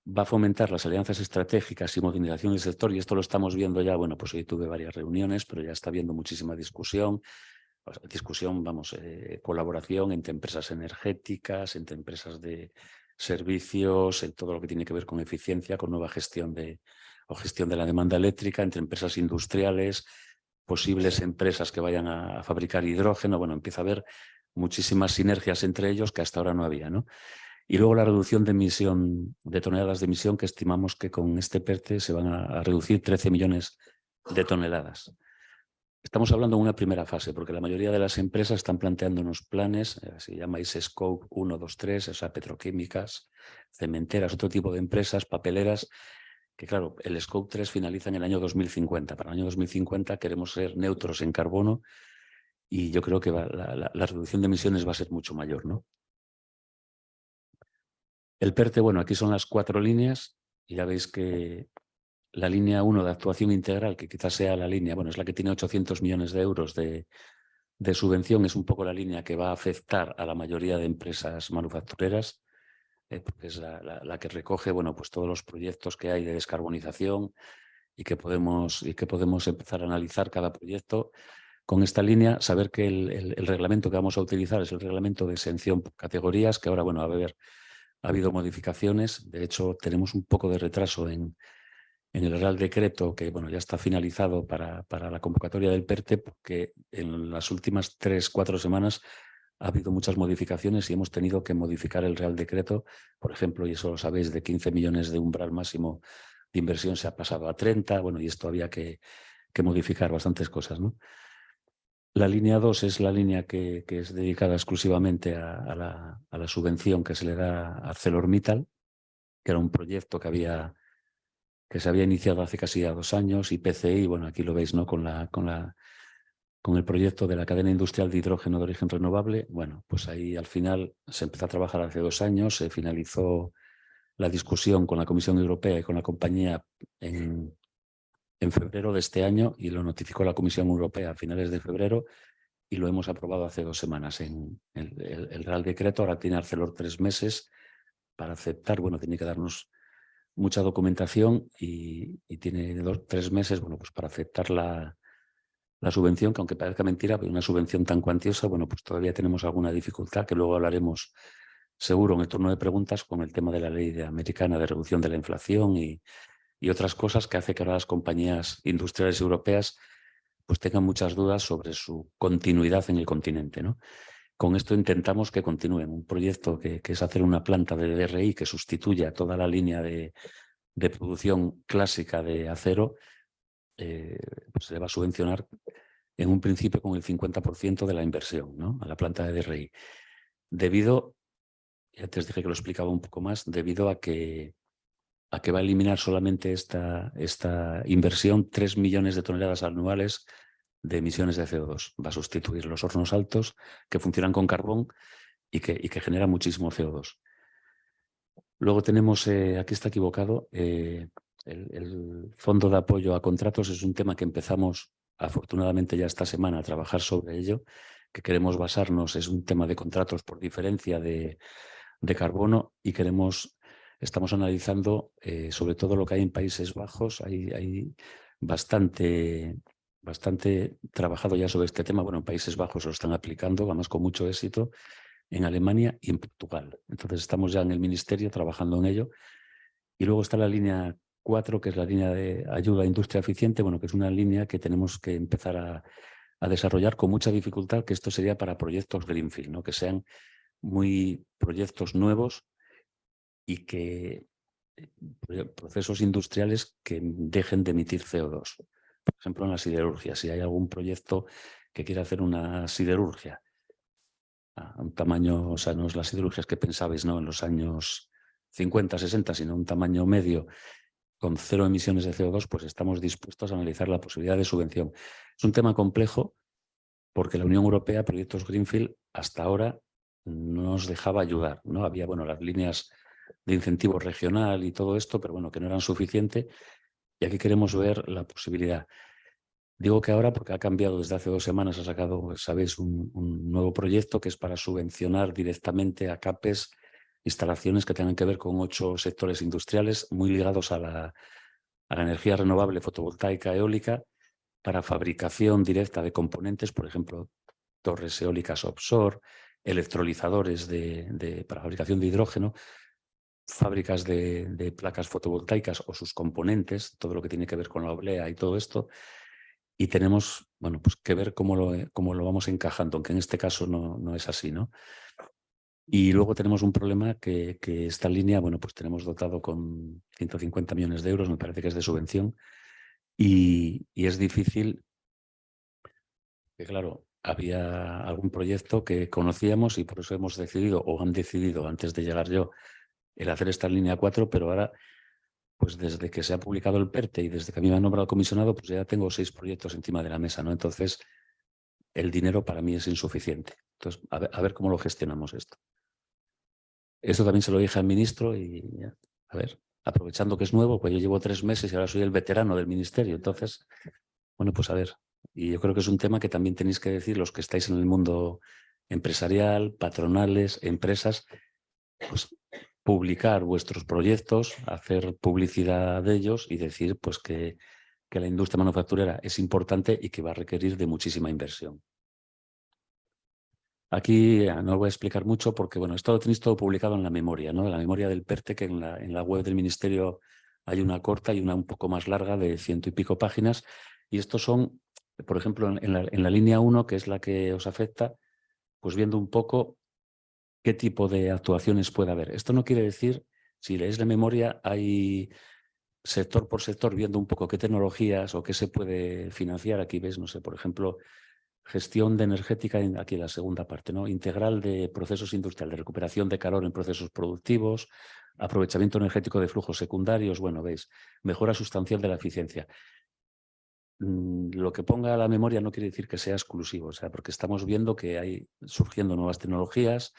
Va a fomentar las alianzas estratégicas y modernización del sector y esto lo estamos viendo ya, bueno, pues hoy tuve varias reuniones, pero ya está habiendo muchísima discusión, colaboración entre empresas energéticas, entre empresas de servicios, en todo lo que tiene que ver con eficiencia, con nueva gestión de la demanda eléctrica, entre empresas industriales, posibles empresas que vayan a fabricar hidrógeno. Bueno, empieza a haber muchísimas sinergias entre ellos que hasta ahora no había, ¿no? Y luego la reducción de emisión, de toneladas de emisión, que estimamos que con este PERTE se van a reducir 13 millones de toneladas. Estamos hablando de una primera fase, porque la mayoría de las empresas están planteando unos planes, se llamáis Scope 1, 2, 3, o sea, petroquímicas, cementeras, otro tipo de empresas, papeleras, que claro, el Scope 3 finaliza en el año 2050. Para el año 2050 queremos ser neutros en carbono y yo creo que la reducción de emisiones va a ser mucho mayor, ¿no? El PERTE, bueno, aquí son las 4 líneas y ya veis que la línea 1 de actuación integral, que quizás sea la línea, bueno, es la que tiene 800 millones de euros de subvención, es un poco la línea que va a afectar a la mayoría de empresas manufactureras, porque es la que recoge, bueno, pues todos los proyectos que hay de descarbonización y que podemos empezar a analizar cada proyecto. Con esta línea, saber que el reglamento que vamos a utilizar es el reglamento de exención por categorías, que ahora, bueno, ha habido modificaciones. De hecho, tenemos un poco de retraso en el Real Decreto, que bueno, ya está finalizado para la convocatoria del PERTE, porque en las últimas 3-4 semanas ha habido muchas modificaciones y hemos tenido que modificar el Real Decreto. Por ejemplo, y eso lo sabéis, de 15 millones de umbral máximo de inversión se ha pasado a 30, bueno, y esto había que modificar bastantes cosas, ¿no? La línea 2 es la línea que es dedicada exclusivamente a la subvención que se le da a ArcelorMittal, que era un proyecto que se había iniciado hace casi 2 años, y PCI, bueno, aquí lo veis, ¿no? Con el proyecto de la cadena industrial de hidrógeno de origen renovable. Bueno, pues ahí al final se empezó a trabajar hace 2 años, se finalizó la discusión con la Comisión Europea y con la compañía en febrero de este año y lo notificó la Comisión Europea a finales de febrero y lo hemos aprobado hace 2 semanas en el Real Decreto. Ahora tiene Arcelor 3 meses para aceptar, bueno, tiene que darnos mucha documentación y tiene 3 meses, bueno, pues para aceptar la subvención, que aunque parezca mentira, pero una subvención tan cuantiosa, bueno, pues todavía tenemos alguna dificultad que luego hablaremos seguro en el turno de preguntas con el tema de la ley americana de reducción de la inflación y y otras cosas que hace que ahora las compañías industriales europeas pues tengan muchas dudas sobre su continuidad en el continente, ¿no? Con esto intentamos que continúen. Un proyecto que es hacer una planta de DRI que sustituya toda la línea de producción clásica de acero, pues se va a subvencionar en un principio con el 50% de la inversión, ¿no? A la planta de DRI. Debido, y antes dije que lo explicaba un poco más, debido a que va a eliminar solamente esta inversión 3 millones de toneladas anuales de emisiones de CO2. Va a sustituir los hornos altos que funcionan con carbón y que generan muchísimo CO2. Luego tenemos, aquí está equivocado, el Fondo de Apoyo a Contratos es un tema que empezamos afortunadamente ya esta semana a trabajar sobre ello, que queremos basarnos, es un tema de contratos por diferencia de carbono y estamos analizando sobre todo lo que hay en Países Bajos. Hay bastante trabajado ya sobre este tema. Bueno, en Países Bajos lo están aplicando, además con mucho éxito, en Alemania y en Portugal. Entonces estamos ya en el Ministerio trabajando en ello. Y luego está la línea 4, que es la línea de ayuda a industria eficiente, bueno, que es una línea que tenemos que empezar a desarrollar con mucha dificultad, que esto sería para proyectos greenfield, ¿no? Que sean muy proyectos nuevos y que procesos industriales que dejen de emitir CO2. Por ejemplo, en la siderurgia, si hay algún proyecto que quiera hacer una siderurgia a un tamaño, o sea, no es las siderurgias que pensabais, ¿no?, en los años 50, 60, sino un tamaño medio con 0 emisiones de CO2, pues estamos dispuestos a analizar la posibilidad de subvención. Es un tema complejo porque la Unión Europea, proyectos Greenfield, hasta ahora no nos dejaba ayudar, ¿no? Había, bueno, las líneas de incentivo regional y todo esto, pero bueno, que no eran suficientes, y aquí queremos ver la posibilidad. Digo que ahora porque ha cambiado desde hace 2 semanas, ha sacado, sabéis, un nuevo proyecto que es para subvencionar directamente a CAPES instalaciones que tengan que ver con 8 sectores industriales muy ligados a la energía renovable, fotovoltaica, eólica, para fabricación directa de componentes, por ejemplo, torres eólicas offshore, electrolizadores para fabricación de hidrógeno, fábricas de placas fotovoltaicas o sus componentes, todo lo que tiene que ver con la oblea y todo esto. Y tenemos, bueno, pues que ver cómo lo vamos encajando, aunque en este caso no es así, ¿no? Y luego tenemos un problema que esta línea, bueno, pues tenemos dotado con 150 millones de euros, me parece que es de subvención, y es difícil, que claro, había algún proyecto que conocíamos y por eso hemos decidido, o han decidido antes de llegar yo, el hacer esta línea 4, pero ahora, pues desde que se ha publicado el PERTE y desde que a mí me han nombrado comisionado, pues ya tengo 6 proyectos encima de la mesa, ¿no? Entonces, el dinero para mí es insuficiente. Entonces, a ver cómo lo gestionamos esto. Esto también se lo dije al ministro y, a ver, aprovechando que es nuevo, pues yo llevo 3 meses y ahora soy el veterano del ministerio. Entonces, bueno, pues a ver. Y yo creo que es un tema que también tenéis que decir los que estáis en el mundo empresarial, patronales, empresas, pues publicar vuestros proyectos, hacer publicidad de ellos y decir pues que la industria manufacturera es importante y que va a requerir de muchísima inversión. Aquí no lo voy a explicar mucho porque, bueno, esto lo tenéis todo publicado en la memoria, ¿no? En la memoria del PERTE, que en la web del Ministerio hay una corta y una un poco más larga de 100 y pico páginas. Y estos son, por ejemplo, en la línea 1, que es la que os afecta, pues viendo un poco qué tipo de actuaciones puede haber. Esto no quiere decir, si leéis la memoria, hay sector por sector viendo un poco qué tecnologías o qué se puede financiar. Aquí ves, no sé, por ejemplo, gestión de energética, aquí la segunda parte, ¿no? Integral de procesos industriales, de recuperación de calor en procesos productivos, aprovechamiento energético de flujos secundarios, bueno, veis, mejora sustancial de la eficiencia. Lo que ponga la memoria no quiere decir que sea exclusivo, o sea, porque estamos viendo que hay surgiendo nuevas tecnologías,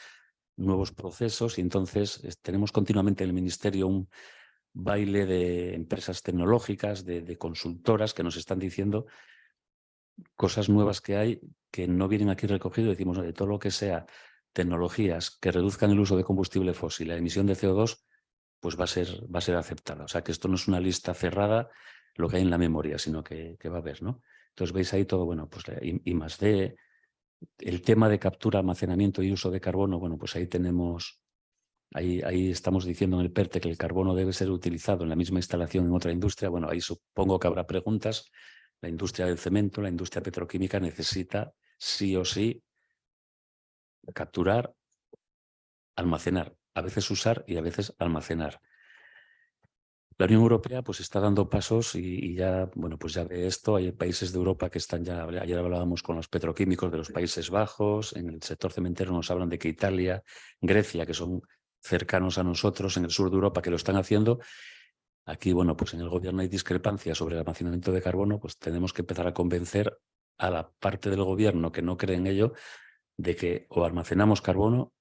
nuevos procesos, y entonces tenemos continuamente en el Ministerio un baile de empresas tecnológicas, de consultoras que nos están diciendo cosas nuevas que hay que no vienen aquí recogido. Decimos, de todo lo que sea tecnologías que reduzcan el uso de combustible fósil, la emisión de CO2, pues va a ser aceptada. O sea, que esto no es una lista cerrada, lo que hay en la memoria, sino que va a haber, ¿no? Entonces veis ahí todo, bueno, pues I+D, el tema de captura, almacenamiento y uso de carbono, bueno, pues ahí tenemos ahí estamos diciendo en el PERTE que el carbono debe ser utilizado en la misma instalación en otra industria. Bueno, ahí supongo que habrá preguntas. La industria del cemento, la industria petroquímica necesita sí o sí capturar, almacenar, a veces usar y a veces almacenar. La Unión Europea pues está dando pasos y ya, bueno, pues ya ve esto. Hay países de Europa que están ya, ayer hablábamos con los petroquímicos de los Países Bajos, en el sector cementero nos hablan de que Italia, Grecia, que son cercanos a nosotros en el sur de Europa, que lo están haciendo. Aquí, bueno, pues en el gobierno hay discrepancias sobre el almacenamiento de carbono, pues tenemos que empezar a convencer a la parte del gobierno que no cree en ello de que o almacenamos carbono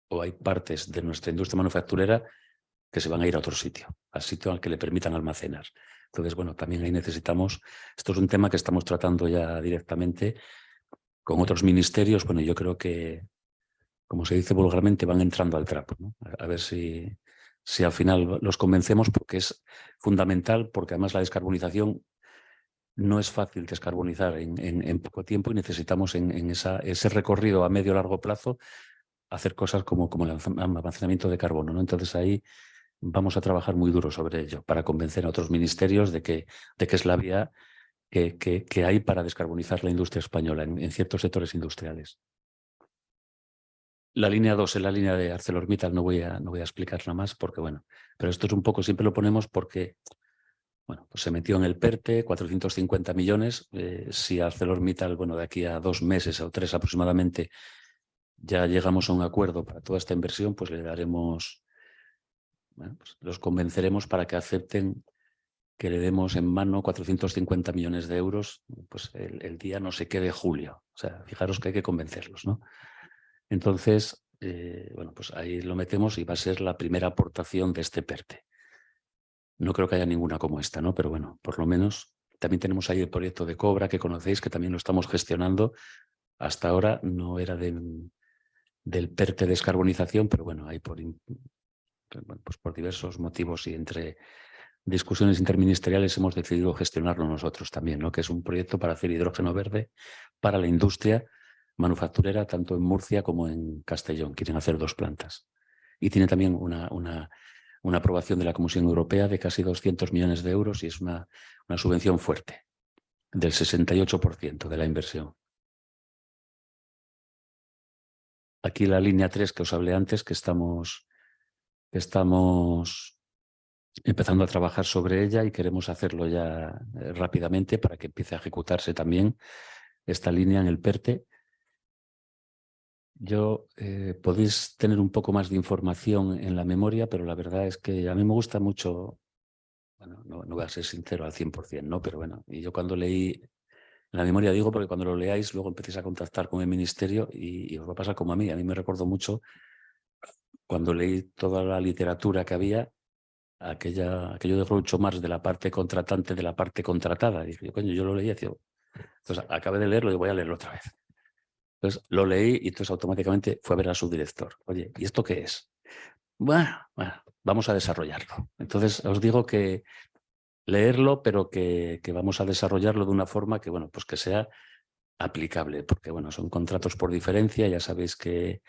o hay partes de nuestra industria manufacturera que se van a ir a otro sitio, al sitio al que le permitan almacenar. Entonces, bueno, también ahí necesitamos, esto es un tema que estamos tratando ya directamente con otros ministerios. Bueno, yo creo que, como se dice vulgarmente, van entrando al trapo, ¿no? A ver si al final los convencemos, porque es fundamental, porque además la descarbonización no es fácil descarbonizar en poco tiempo y necesitamos en ese recorrido a medio o largo plazo hacer cosas como el almacenamiento de carbono, ¿no? Entonces ahí vamos a trabajar muy duro sobre ello para convencer a otros ministerios de que es la vía que hay para descarbonizar la industria española en ciertos sectores industriales. La línea 2 es la línea de ArcelorMittal, no voy a explicar nada más porque, bueno, pero esto es un poco, siempre lo ponemos porque, bueno, pues se metió en el PERTE, 450 millones. Si ArcelorMittal, bueno, de aquí a 2 meses o 3 aproximadamente, ya llegamos a un acuerdo para toda esta inversión, pues le daremos, bueno, pues los convenceremos para que acepten que le demos en mano 450 millones de euros, pues el día no sé qué de julio. O sea, fijaros que hay que convencerlos, ¿no? Entonces, bueno, pues ahí lo metemos y va a ser la primera aportación de este PERTE. No creo que haya ninguna como esta, ¿no? Pero bueno, por lo menos también tenemos ahí el proyecto de Cobra, que conocéis, que también lo estamos gestionando. Hasta ahora no era del PERTE descarbonización, pero bueno, hay pues por diversos motivos y entre discusiones interministeriales hemos decidido gestionarlo nosotros también, ¿no? Que es un proyecto para hacer hidrógeno verde para la industria manufacturera, tanto en Murcia como en Castellón. Quieren hacer 2 plantas. Y tiene también una aprobación de la Comisión Europea de casi 200 millones de euros y es una subvención fuerte, del 68% de la inversión. Aquí la línea 3 que os hablé antes, que estamos empezando a trabajar sobre ella y queremos hacerlo ya rápidamente para que empiece a ejecutarse también esta línea en el PERTE. Podéis tener un poco más de información en la memoria, pero la verdad es que a mí me gusta mucho, bueno, no voy a ser sincero al 100%, ¿no? Pero bueno, y yo cuando leí, en la memoria digo porque cuando lo leáis luego empecéis a contactar con el ministerio y os va a pasar como a mí me recordó mucho cuando leí toda la literatura que había, aquello de Groucho Marx de la parte contratante de la parte contratada. Dije, coño, yo lo leí y decía, entonces acabé de leerlo y voy a leerlo otra vez. Entonces lo leí y entonces automáticamente fue a ver a su director. Oye, ¿y esto qué es? Bueno, vamos a desarrollarlo. Entonces os digo que leerlo, pero que vamos a desarrollarlo de una forma que, bueno, pues que sea aplicable, porque bueno, son contratos por diferencia, ya sabéis que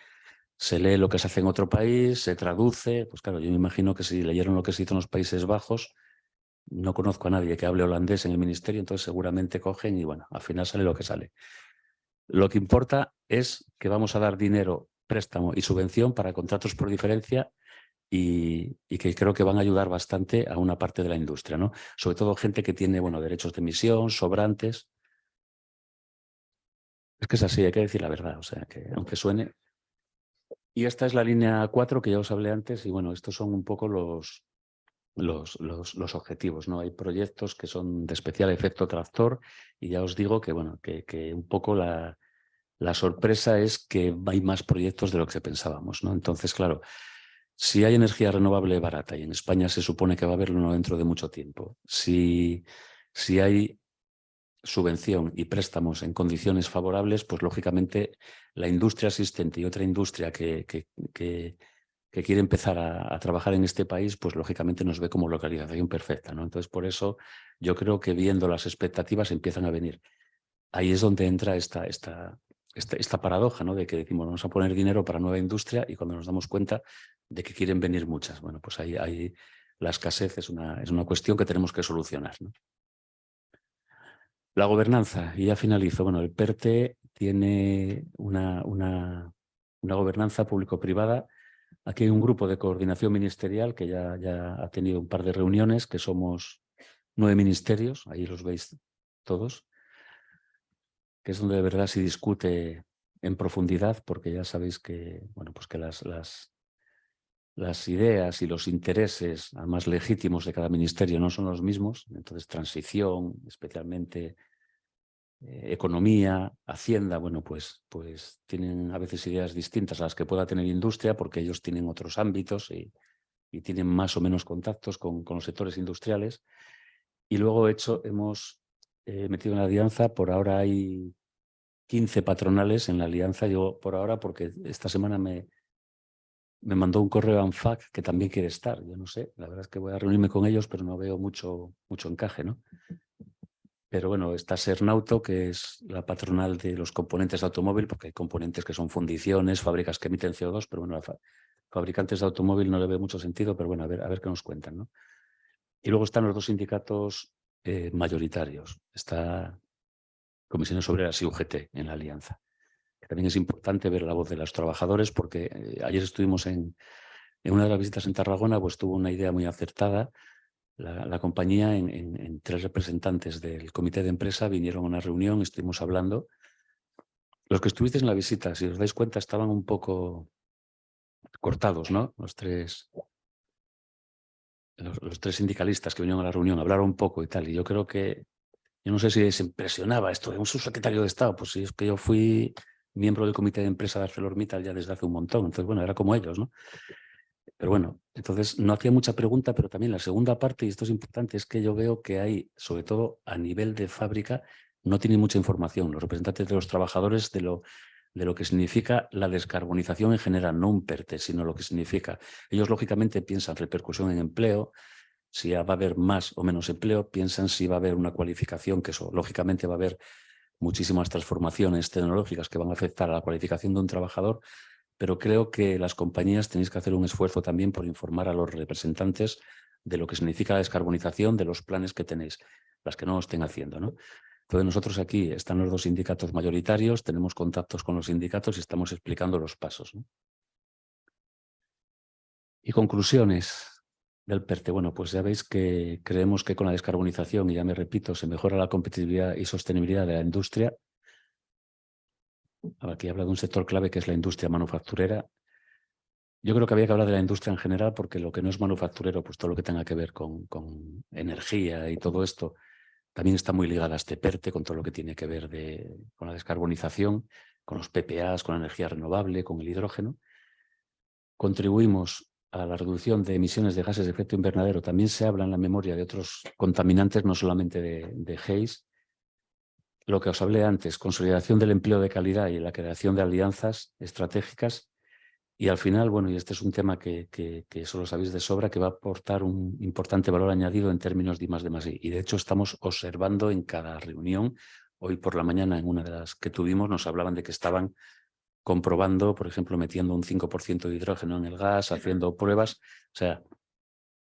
se lee lo que se hace en otro país, se traduce, pues claro, yo me imagino que si leyeron lo que se hizo en los Países Bajos, no conozco a nadie que hable holandés en el ministerio, entonces seguramente cogen y bueno, al final sale lo que sale. Lo que importa es que vamos a dar dinero, préstamo y subvención para contratos por diferencia y que creo que van a ayudar bastante a una parte de la industria, ¿no? Sobre todo gente que tiene, bueno, derechos de emisión, sobrantes. Es que es así, hay que decir la verdad, o sea, que aunque suene. Y esta es la línea 4 que ya os hablé antes y bueno, estos son un poco los objetivos, ¿no? Hay proyectos que son de especial efecto tractor y ya os digo que, bueno, que un poco la sorpresa es que hay más proyectos de lo que pensábamos, ¿no? Entonces, claro, si hay energía renovable barata y en España se supone que va a haberlo no dentro de mucho tiempo, si hay subvención y préstamos en condiciones favorables, pues lógicamente la industria asistente y otra industria que quiere empezar a trabajar en este país, pues lógicamente nos ve como localización perfecta, ¿no? Entonces, por eso yo creo que viendo las expectativas empiezan a venir. Ahí es donde entra esta esta paradoja, ¿no? De que decimos vamos a poner dinero para nueva industria y cuando nos damos cuenta de que quieren venir muchas. Bueno, pues ahí la escasez es una cuestión que tenemos que solucionar, ¿no? La gobernanza, y ya finalizo. Bueno, el PERTE tiene una gobernanza público-privada. Aquí hay un grupo de coordinación ministerial que ya ha tenido un par de reuniones, que somos 9 ministerios, ahí los veis todos, que es donde de verdad se discute en profundidad, porque ya sabéis que, bueno, pues que las ideas y los intereses más legítimos de cada ministerio no son los mismos. Entonces, transición, especialmente economía, hacienda, bueno, pues tienen a veces ideas distintas a las que pueda tener industria, porque ellos tienen otros ámbitos y tienen más o menos contactos con los sectores industriales. Y luego hemos metido en la alianza, por ahora hay 15 patronales en la alianza, yo por ahora, porque esta semana me mandó un correo a ANFAC que también quiere estar. Yo no sé, la verdad es que voy a reunirme con ellos, pero no veo mucho encaje, ¿no? Pero bueno, está Sernauto, que es la patronal de los componentes de automóvil, porque hay componentes que son fundiciones, fábricas que emiten CO2, pero bueno, fabricantes de automóvil no le veo mucho sentido, pero bueno, a ver qué nos cuentan, ¿no? Y luego están los dos sindicatos mayoritarios. Está Comisiones Obreras y UGT en la alianza. También es importante ver la voz de los trabajadores, porque ayer estuvimos en una de las visitas en Tarragona, pues tuvo una idea muy acertada. La compañía, en 3 representantes del comité de empresa, vinieron a una reunión, estuvimos hablando. Los que estuvisteis en la visita, si os dais cuenta, estaban un poco cortados, ¿no? Los tres sindicalistas que vinieron a la reunión, hablaron un poco y tal. Y yo creo que, yo no sé si les impresionaba esto de un subsecretario de Estado, pues sí, es que yo fui miembro del comité de empresa de ArcelorMittal ya desde hace un montón. Entonces, bueno, era como ellos, ¿no? Pero bueno, entonces no hacía mucha pregunta, pero también la segunda parte, y esto es importante, es que yo veo que hay, sobre todo a nivel de fábrica, no tienen mucha información los representantes de los trabajadores de lo que significa la descarbonización en general, no un PERTE, sino lo que significa. Ellos lógicamente piensan repercusión en empleo, si va a haber más o menos empleo, piensan si va a haber una cualificación, que eso lógicamente va a haber muchísimas transformaciones tecnológicas que van a afectar a la cualificación de un trabajador, pero creo que las compañías tenéis que hacer un esfuerzo también por informar a los representantes de lo que significa la descarbonización, de los planes que tenéis, las que no lo estén haciendo, ¿no? Entonces nosotros aquí están los 2 sindicatos mayoritarios, tenemos contactos con los sindicatos y estamos explicando los pasos, ¿no? Y conclusiones del PERTE. Bueno, pues ya veis que creemos que con la descarbonización, y ya me repito, se mejora la competitividad y sostenibilidad de la industria. Aquí habla de un sector clave que es la industria manufacturera. Yo creo que había que hablar de la industria en general, porque lo que no es manufacturero, pues todo lo que tenga que ver con energía y todo esto, también está muy ligado a este PERTE, con todo lo que tiene que ver con la descarbonización, con los PPAs, con la energía renovable, con el hidrógeno. Contribuimos a la reducción de emisiones de gases de efecto invernadero. También se habla en la memoria de otros contaminantes, no solamente de GEIS. Lo que os hablé antes, consolidación del empleo de calidad y la creación de alianzas estratégicas. Y al final, bueno, y este es un tema que eso lo sabéis de sobra, que va a aportar un importante valor añadido en términos de I+D+I. Y de hecho estamos observando en cada reunión. Hoy por la mañana, en una de las que tuvimos, nos hablaban de que estaban comprobando, por ejemplo, metiendo un 5% de hidrógeno en el gas, haciendo pruebas. O sea,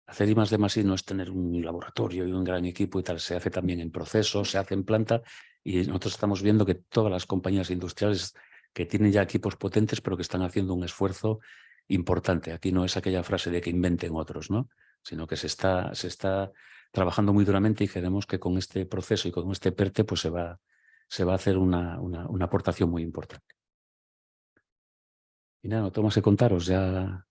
hacer I+D+I no es tener un laboratorio y un gran equipo y tal, se hace también en procesos, se hace en planta, y nosotros estamos viendo que todas las compañías industriales que tienen ya equipos potentes, pero que están haciendo un esfuerzo importante. Aquí no es aquella frase de que inventen otros, ¿no? Sino que se está trabajando muy duramente y queremos que con este proceso y con este PERTE pues se va a hacer una aportación muy importante. Y nada, no tengo más que contaros, ya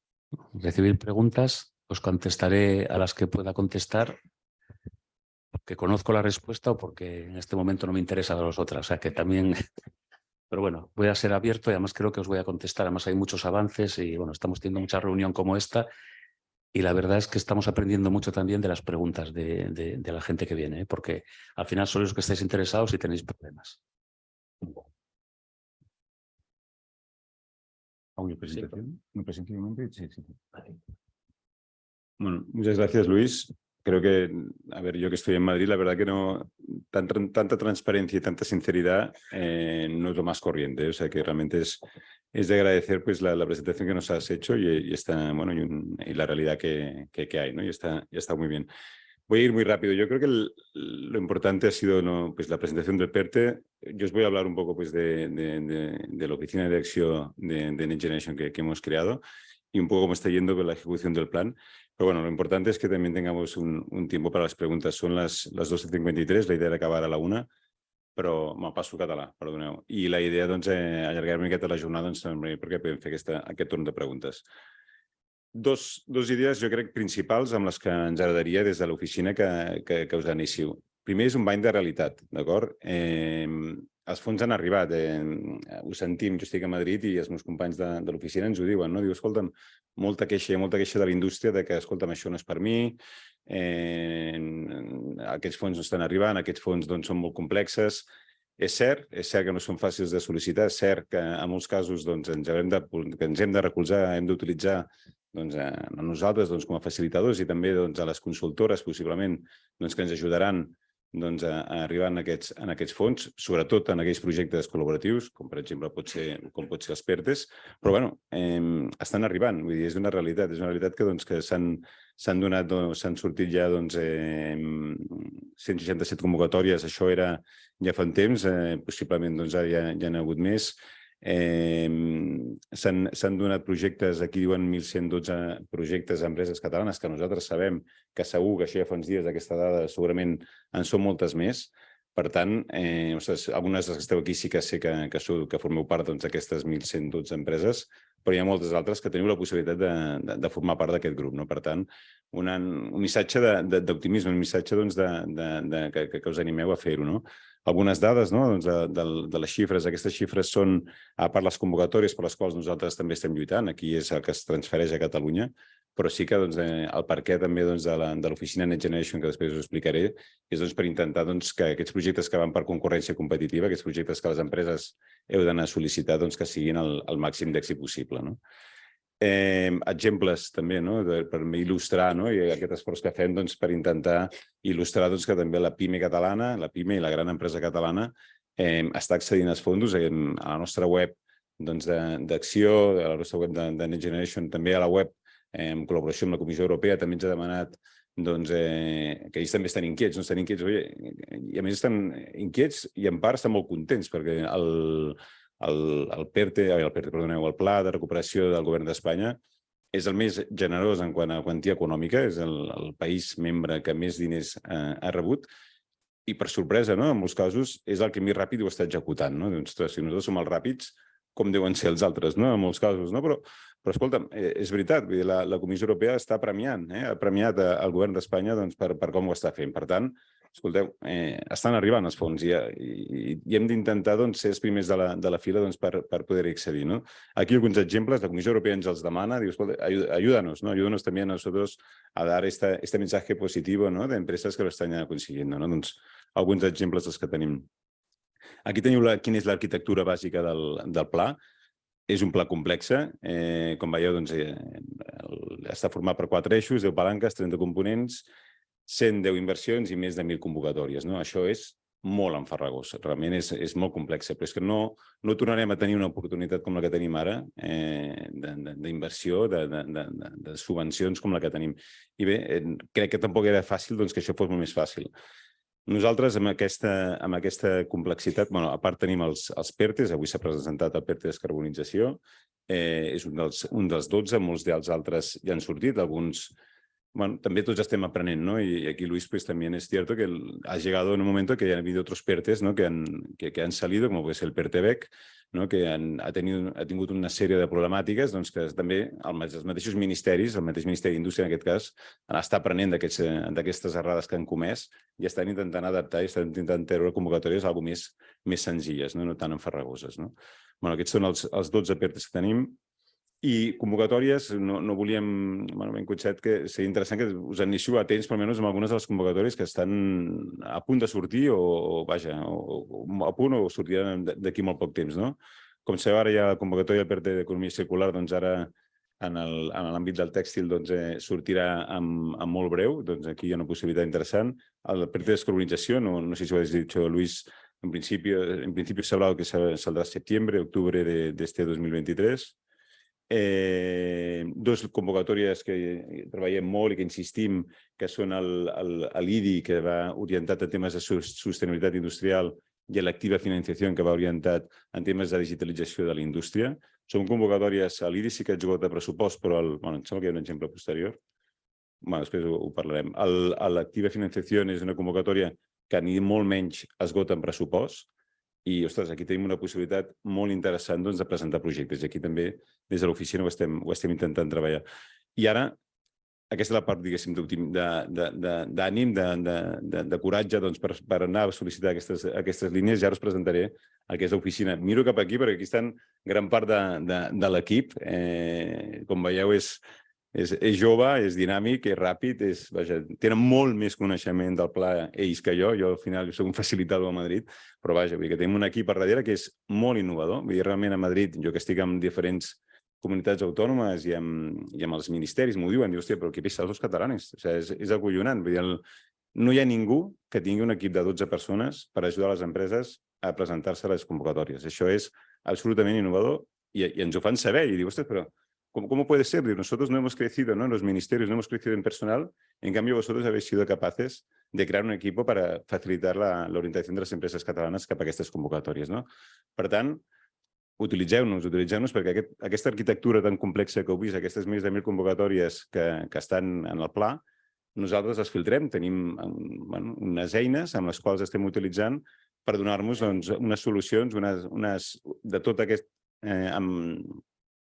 recibir preguntas, os contestaré a las que pueda contestar, porque conozco la respuesta o porque en este momento no me interesa de las otras, o sea que también, pero bueno, voy a ser abierto y además creo que os voy a contestar, además hay muchos avances y bueno, estamos teniendo mucha reunión como esta y la verdad es que estamos aprendiendo mucho también de las preguntas de la gente que viene, porque al final sois los que estáis interesados y tenéis problemas. ¿Una presentación? ¿Una presentación? Sí. Bueno, muchas gracias, Luis. creo que, a ver, yo que estoy en Madrid, la verdad que no, tanta transparencia y tanta sinceridad no es lo más corriente. O sea, que realmente es de agradecer pues la presentación que nos has hecho y está, bueno, y la realidad que hay, ¿no? Y está muy bien. Voy a ir muy rápido. Yo creo que lo importante ha sido, ¿no?, pues la presentación del PERTE. Yo os voy a hablar un poco pues, de la oficina de acción de Next Generation que hemos creado y un poco cómo está yendo con la ejecución del plan. Pero bueno, lo importante es que también tengamos un tiempo para les preguntes. Són les 12:53, la idea era acabar a la 1, però me'l passo català, perdoneu. I la idea, doncs, allargar una miqueta la jornada, doncs, també perquè podem fer aquest torn de preguntes. Dos idees, jo crec, principals amb les que ens agradaria des de l'oficina que us inicio. Primer és un bany de realitat, d'acord? Els fons han arribat, ho sentim, jo estic a Madrid i els meus companys de l'oficina ens ho diuen, no? Diu, escolta'm, molta queixa de la indústria de que, escolta'm, això no és per mi, aquests fons no estan arribant, aquests fons doncs, són molt complexes. És cert que no són fàcils de sol·licitar, és cert que en molts casos doncs, ens hem de recolzar, hem d'utilitzar doncs, a nosaltres doncs, com a facilitadors i també doncs, a les consultores, possiblement, doncs, que ens ajudaran doncs, a arribar en aquests fons, sobretot en aquells projectes col·laboratius, com per exemple pot ser els PERTEs, però bueno, estan arribant, vull dir, és una realitat que, doncs, que s'han sortit ja doncs, 167 convocatòries, això era ja fa un temps, possiblement doncs, ara ja n'hi ha hagut més. S'han donat projectes, aquí diuen 1.112 projectes a empreses catalanes, que nosaltres sabem que segur que això ja fa uns dies, aquesta dada segurament en són moltes més. Per tant, algunes que esteu aquí sí que sé que formeu part d'aquestes 1.112 empreses, però hi ha moltes altres que teniu la possibilitat de formar part d'aquest grup. Per tant, un missatge d'optimisme, un missatge que us animeu a fer-ho. Algunes dades de les xifres. Aquestes xifres són, a part les convocatòries per les quals nosaltres també estem lluitant, aquí és el que es transfereix a Catalunya, però sí que el perquè també de l'oficina Next Generation, que després us explicaré, és per intentar que aquests projectes que van per concurrència competitiva, aquests projectes que les empreses heu d'anar a sol·licitar, que siguin el màxim d'èxit possible. Exemples també per il·lustrar aquest esforç que fem per intentar il·lustrar que també la PIME catalana, la PIME i la gran empresa catalana està accedint als fons a la nostra web d'acció, a la nostra web de Next Generation, també a la web en col·laboració amb la Comissió Europea, també ens ha demanat que ells també estan inquiets, i a més estan inquiets i en part estan molt contents perquè el Pla de recuperació del govern d'Espanya és el més generós en quant a quantia econòmica, és el país membre que més diners ha rebut i, per sorpresa, en molts casos, és el que més ràpid ho està executant. Si nosaltres som els ràpids, com deuen ser els altres, en molts casos. Però escolta'm, és veritat, la Comissió Europea està premiant, ha premiat el govern d'Espanya per com ho està fent. Per tant, escolteu, estan arribant els fons i hem d'intentar ser els primers de la fila per poder-hi accedir. Aquí alguns exemples, la Comissió Europea ens els demana, diu, escolta, ayúdanos también a nosotros a dar este mensaje positivo de empresas que lo están consiguiendo. Alguns exemples dels que tenim. Aquí teniu quina és l'arquitectura bàsica del pla. És un pla complex. Com veieu, està format per 4 eixos, 10 palanques, 30 components, 110 inversions i més de 1.000 convocatòries. Això és molt enfarragós, realment és molt complex, però és que no tornarem a tenir una oportunitat com la que tenim ara d'inversió, de subvencions com la que tenim. I bé, crec que tampoc era fàcil que això fos molt més fàcil. Nosaltres, amb aquesta complexitat, a part tenim els PERTEs, avui s'ha presentat el PERTE de descarbonització, és un dels 12, molts dels altres ja han sortit, alguns, també tots estem aprenent, y aquí Luis també es cierto que ha llegado en un momento que ha habido otros PERTEs que han salido, como puede ser el PERTE BEC, que ha tingut una sèrie de problemàtiques que també els mateixos ministeris, el mateix Ministeri d'Indústria en aquest cas, està aprenent d'aquestes errades que han comès i estan intentant adaptar i estan intentant treure convocatòries alguna més senzilles, no tan enfarragoses. Aquests són els 12 PERTEs que tenim. I convocatòries, no volíem, ben cotxet, que seria interessant que us inicio atents, per almenys, amb algunes de les convocatòries que estan a punt de sortir o a punt o sortiran d'aquí molt poc temps. Com sabeu, ara hi ha la convocatòria del PERTE d'Economia Circular, ara en l'àmbit del tèxtil sortirà amb molt breu, aquí hi ha una possibilitat interessant. El projecte de descarbonització, no sé si ho has dit, Luis, en principio se ha hablado que saldrá septiembre, octubre de este 2023. Dos convocatòries que treballem molt i que insistim, que són l'IDI, que va orientat a temes de sostenibilitat industrial, i l'activa financiació, que va orientat en temes de digitalització de la indústria. Són convocatòries, l'IDI sí que ha jugat de pressupost, però em sembla que hi ha un exemple posterior. Després ho parlarem. L'activa financiació és una convocatòria que ni molt menys esgota en pressupost i, ostres, aquí tenim una possibilitat molt interessant de presentar projectes i aquí també des de l'oficina ho estem intentant treballar. I ara, aquesta és la part, diguéssim, d'ànim, de coratge per anar a sol·licitar aquestes línies i ara us presentaré el que és l'oficina. Miro cap aquí perquè aquí estan gran part de l'equip. Com veieu, és jove, és dinàmic, és ràpid, tenen molt més coneixement del pla ells que jo. Jo al final soc un facilitador a Madrid, però vaja, vull dir que tenim un equip a darrere que és molt innovador. Vull dir, realment a Madrid, jo que estic en diferents comunitats autònomes i amb els ministeris, m'ho diuen, hòstia, però què passa als catalans? És acollonant. Vull dir, no hi ha ningú que tingui un equip de 12 persones per ajudar les empreses a presentar-se a les convocatòries. Això és absolutament innovador i ens ho fan saber i diu, ostres, però ¿cómo puede ser? Nosotros no hemos crecido, ¿no? En los ministerios no hemos crecido en personal, en cambio vosotros habéis sido capaces de crear un equipo para facilitar la orientación de las empresas catalanas cap a aquestes convocatòries, no? Per tant, utilitzeu-nos perquè aquesta arquitectura tan complexa que heu vist, aquestes més de 1.000 convocatòries que estan en el pla, nosaltres les filtrem, tenim unes eines amb les quals estem utilitzant per donar-nos unes solucions de tot aquest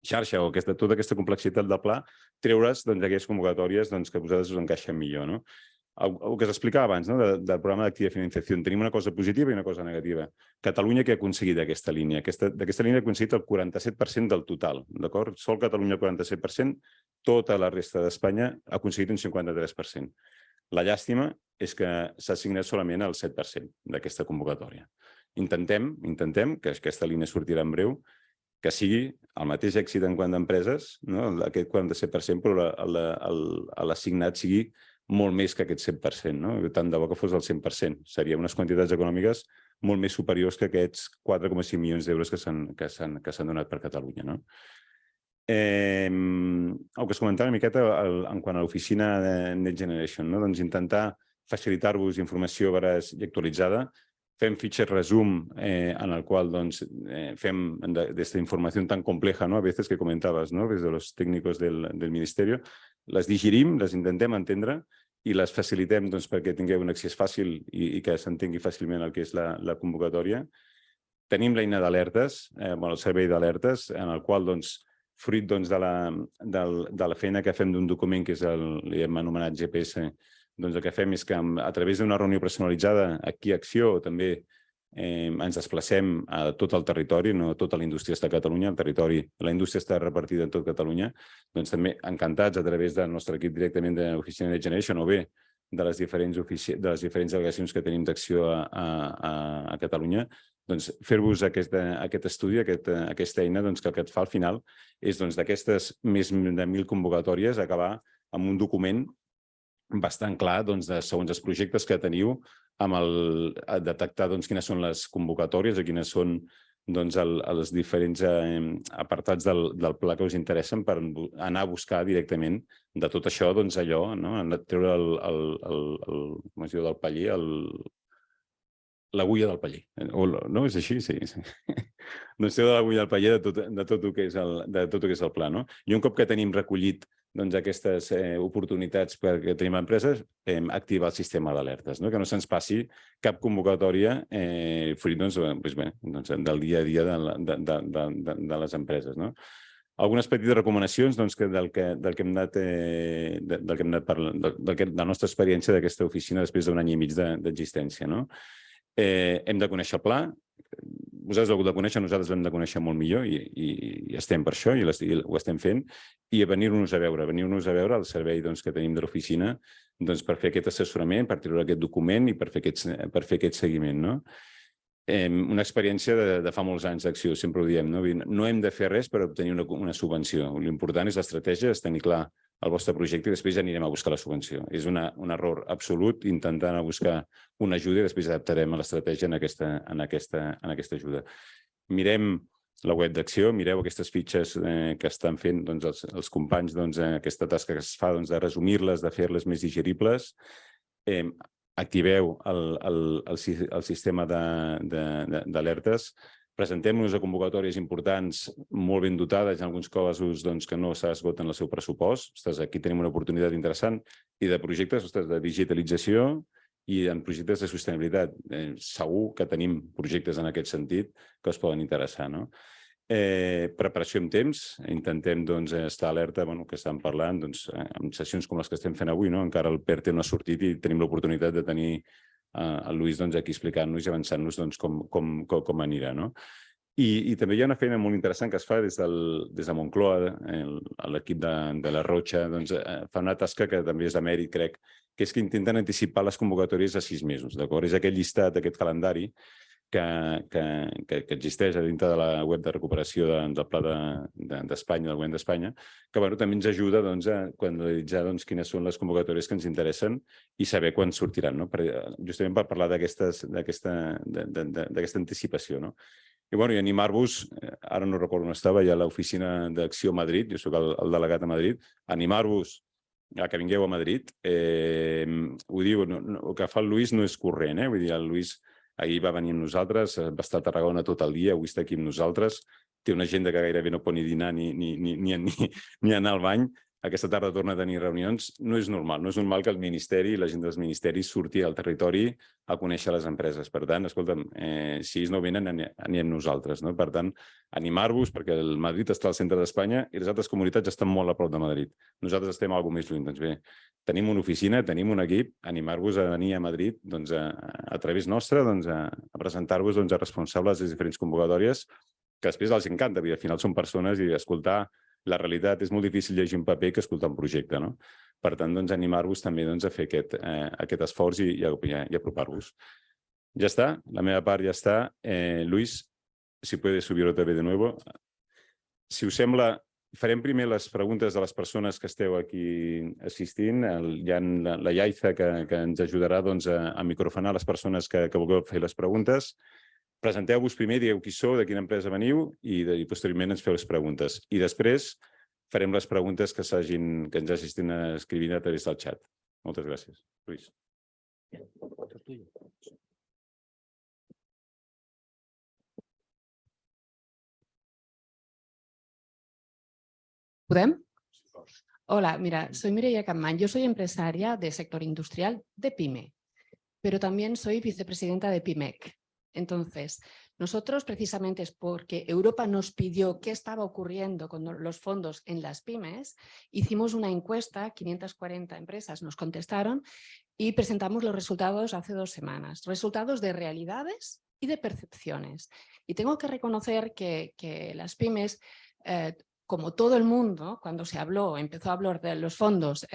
xarxa o de tota aquesta complexitat del pla, treure's aquelles convocatòries que a vosaltres us encaixen millor. El que us explicava abans del programa d'activa financiació, tenim una cosa positiva i una cosa negativa. Catalunya que ha aconseguit aquesta línia? D'aquesta línia ha aconseguit el 47% del total, d'acord? Sol Catalunya el 47%, tota la resta d'Espanya ha aconseguit un 53%. La llàstima és que s'ha assignat solament el 7% d'aquesta convocatòria. Intentem que aquesta línia sortirà en breu, que sigui el mateix èxit en quant d'empreses, aquest 47%, però l'assignat sigui molt més que aquest 100%. Tant de bo que fos el 100%. Serien unes quantitats econòmiques molt més superiors que aquests 4,5 milions d'euros que s'han donat per Catalunya. El que us comentava una miqueta en quant a l'oficina de Next Generation, intentar facilitar-vos informació veraç i actualitzada. Fem fitxes resum en el qual fem esta información tan compleja, a veces que comentabas, desde los técnicos del Ministerio, les digerim, les intentem entendre i les facilitem perquè tingueu un accés fàcil i que s'entengui fàcilment el que és la convocatòria. Tenim l'eina d'alertes, el servei d'alertes, en el qual, fruit de la feina que fem d'un document que és l'hem anomenat GPS, el que fem és que a través d'una reunió personalitzada aquí a Acció també ens desplacem a tot el territori, no tota la indústria està a Catalunya, la indústria està repartida en tot Catalunya, també encantats a través del nostre equip directament de l'oficina de Generation o bé de les diferents delegacions que tenim d'Acció a Catalunya, fer-vos aquest estudi, aquesta eina que el que et fa al final és d'aquestes més de 1.000 convocatòries acabar amb un document bastant clar, segons els projectes que teniu, amb detectar quines són les convocatòries o quines són els diferents apartats del pla que us interessen per anar a buscar directament de tot això, allò, treure del paller, l'agulla del paller. No? És així? Sí. Treure l'agulla del paller de tot el que és el pla. I un cop que tenim recollit aquestes oportunitats que tenim a empreses, activar el sistema d'alertes, que no se'ns passi cap convocatòria fruit del dia a dia de les empreses. Algunes petites recomanacions del que hem anat parlant, de la nostra experiència d'aquesta oficina després d'un any i mig d'existència. Hem de conèixer el pla. Vosaltres l'heu de conèixer, nosaltres l'hem de conèixer molt millor i estem per això i ho estem fent i venir-nos a veure el servei que tenim de l'oficina per fer aquest assessorament, per treure aquest document i per fer aquest seguiment. Una experiència de fa molts anys d'acció, sempre ho diem. No hem de fer res per obtenir una subvenció. L'important és l'estratègia, és tenir clar el vostre projecte i després ja anirem a buscar la subvenció. És un error absolut intentar anar a buscar una ajuda i després adaptarem a l'estratègia en aquesta ajuda. Mirem la web d'Acció, mireu aquestes fitxes que estan fent els companys, aquesta tasca que es fa de resumir-les, de fer-les més digeribles. Activeu el sistema d'alertes, presentem-nos a convocatòries importants molt ben dotades, en alguns casos que no s'esgoten el seu pressupost. Aquí tenim una oportunitat interessant i de projectes de digitalització i en projectes de sostenibilitat. Segur que tenim projectes en aquest sentit que us poden interessar. Preparació amb temps, intentem estar alerta, que estem parlant en sessions com les que estem fent avui, encara el PERTE no ha sortit i tenim l'oportunitat de tenir el Lluís aquí explicant-nos i avançant-nos com anirà. I també hi ha una feina molt interessant que es fa des de Moncloa, l'equip de la Rocha, fa una tasca que també és de mèrit, crec, que és que intenten anticipar les convocatòries a 6 mesos, d'acord? És aquest llistat, aquest calendari que existeix a dintre de la web de recuperació del Pla d'Espanya, del Govern d'Espanya, que també ens ajuda a analitzar quines són les convocatòries que ens interessen i saber quan sortiran, justament per parlar d'aquesta anticipació. I animar-vos, ara no recordo on estava, ja a l'oficina d'Acció a Madrid, jo soc el delegat a Madrid, animar-vos a que vingueu a Madrid. Ho diu, el que fa el Lluís no és corrent, vull dir, el Lluís ahir va venir amb nosaltres, va estar a Tarragona tot el dia, avui està aquí amb nosaltres, té una agenda que gairebé no pot ni dinar ni anar al bany. Aquesta tarda torna a tenir reunions. No és normal que el Ministeri i la gent dels ministeris surti al territori a conèixer les empreses. Per tant, escolta'm, si ells no venen, anem nosaltres. Per tant, animar-vos, perquè el Madrid està al centre d'Espanya i les altres comunitats estan molt a prop de Madrid. Nosaltres estem alguna més lluny. Doncs bé, tenim una oficina, tenim un equip, animar-vos a venir a Madrid a través nostre, a presentar-vos a responsables de diferents convocatòries que després els encanta, perquè al final són persones i escoltar la realitat és molt difícil llegir un paper que escoltar un projecte. Per tant, animar-vos també a fer aquest esforç i apropar-vos. Ja està, la meva part ja està. Luis, si puedes subir otra vez de nuevo. Si us sembla, farem primer les preguntes de les persones que esteu aquí assistint. Hi ha la Yaiza que ens ajudarà a microfonar les persones que vulgueu fer les preguntes. Presenteu-vos primer, digueu qui sou, de quina empresa veniu i posteriorment ens feu les preguntes. I després farem les preguntes que ens hagin escrivint a través del xat. Moltes gràcies. Lluís. ¿Podem? Hola, mira, soy Mireia Capmany. Yo soy empresaria de sector industrial de PYME, pero también soy vicepresidenta de PYMEC. Entonces, nosotros precisamente es porque Europa nos pidió qué estaba ocurriendo con los fondos en las pymes, hicimos una encuesta, 540 empresas nos contestaron y presentamos los resultados hace 2 semanas. Resultados de realidades y de percepciones. Y tengo que reconocer que las pymes, como todo el mundo, cuando empezó a hablar de los fondos,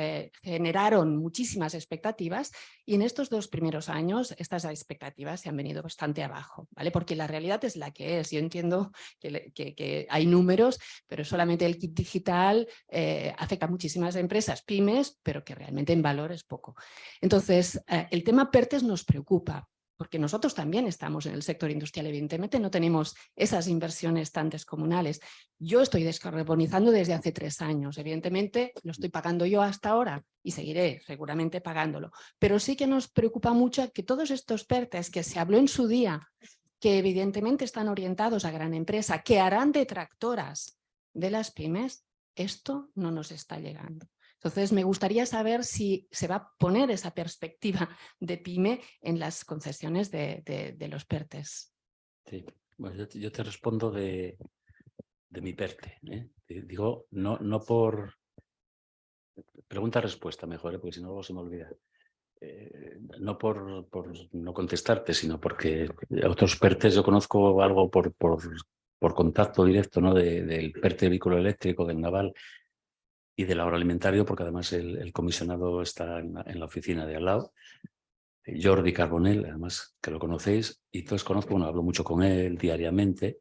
generaron muchísimas expectativas y en estos 2 primeros años estas expectativas se han venido bastante abajo, ¿vale? Porque la realidad es la que es. Yo entiendo que hay números, pero solamente el kit digital afecta a muchísimas empresas, pymes, pero que realmente en valor es poco. Entonces, el tema PERTES nos preocupa, porque nosotros también estamos en el sector industrial, evidentemente no tenemos esas inversiones tan descomunales. Yo estoy descarbonizando desde hace 3 años, evidentemente lo estoy pagando yo hasta ahora y seguiré seguramente pagándolo, pero sí que nos preocupa mucho que todos estos PERTES que se habló en su día, que evidentemente están orientados a gran empresa, que harán detractoras de las pymes, esto no nos está llegando. Entonces, me gustaría saber si se va a poner esa perspectiva de PYME en las concesiones de los PERTES. Sí, bueno, yo te respondo de mi PERTE. Digo, no por... Pregunta-respuesta mejor, porque si no luego se me olvida. No por no contestarte, sino porque otros PERTES yo conozco algo por contacto directo, ¿no? Del PERTE vehículo eléctrico, del naval, y del agroalimentario, porque además el comisionado está en la oficina de al lado. Jordi Carbonell, además que lo conocéis, y entonces conozco, bueno, hablo mucho con él diariamente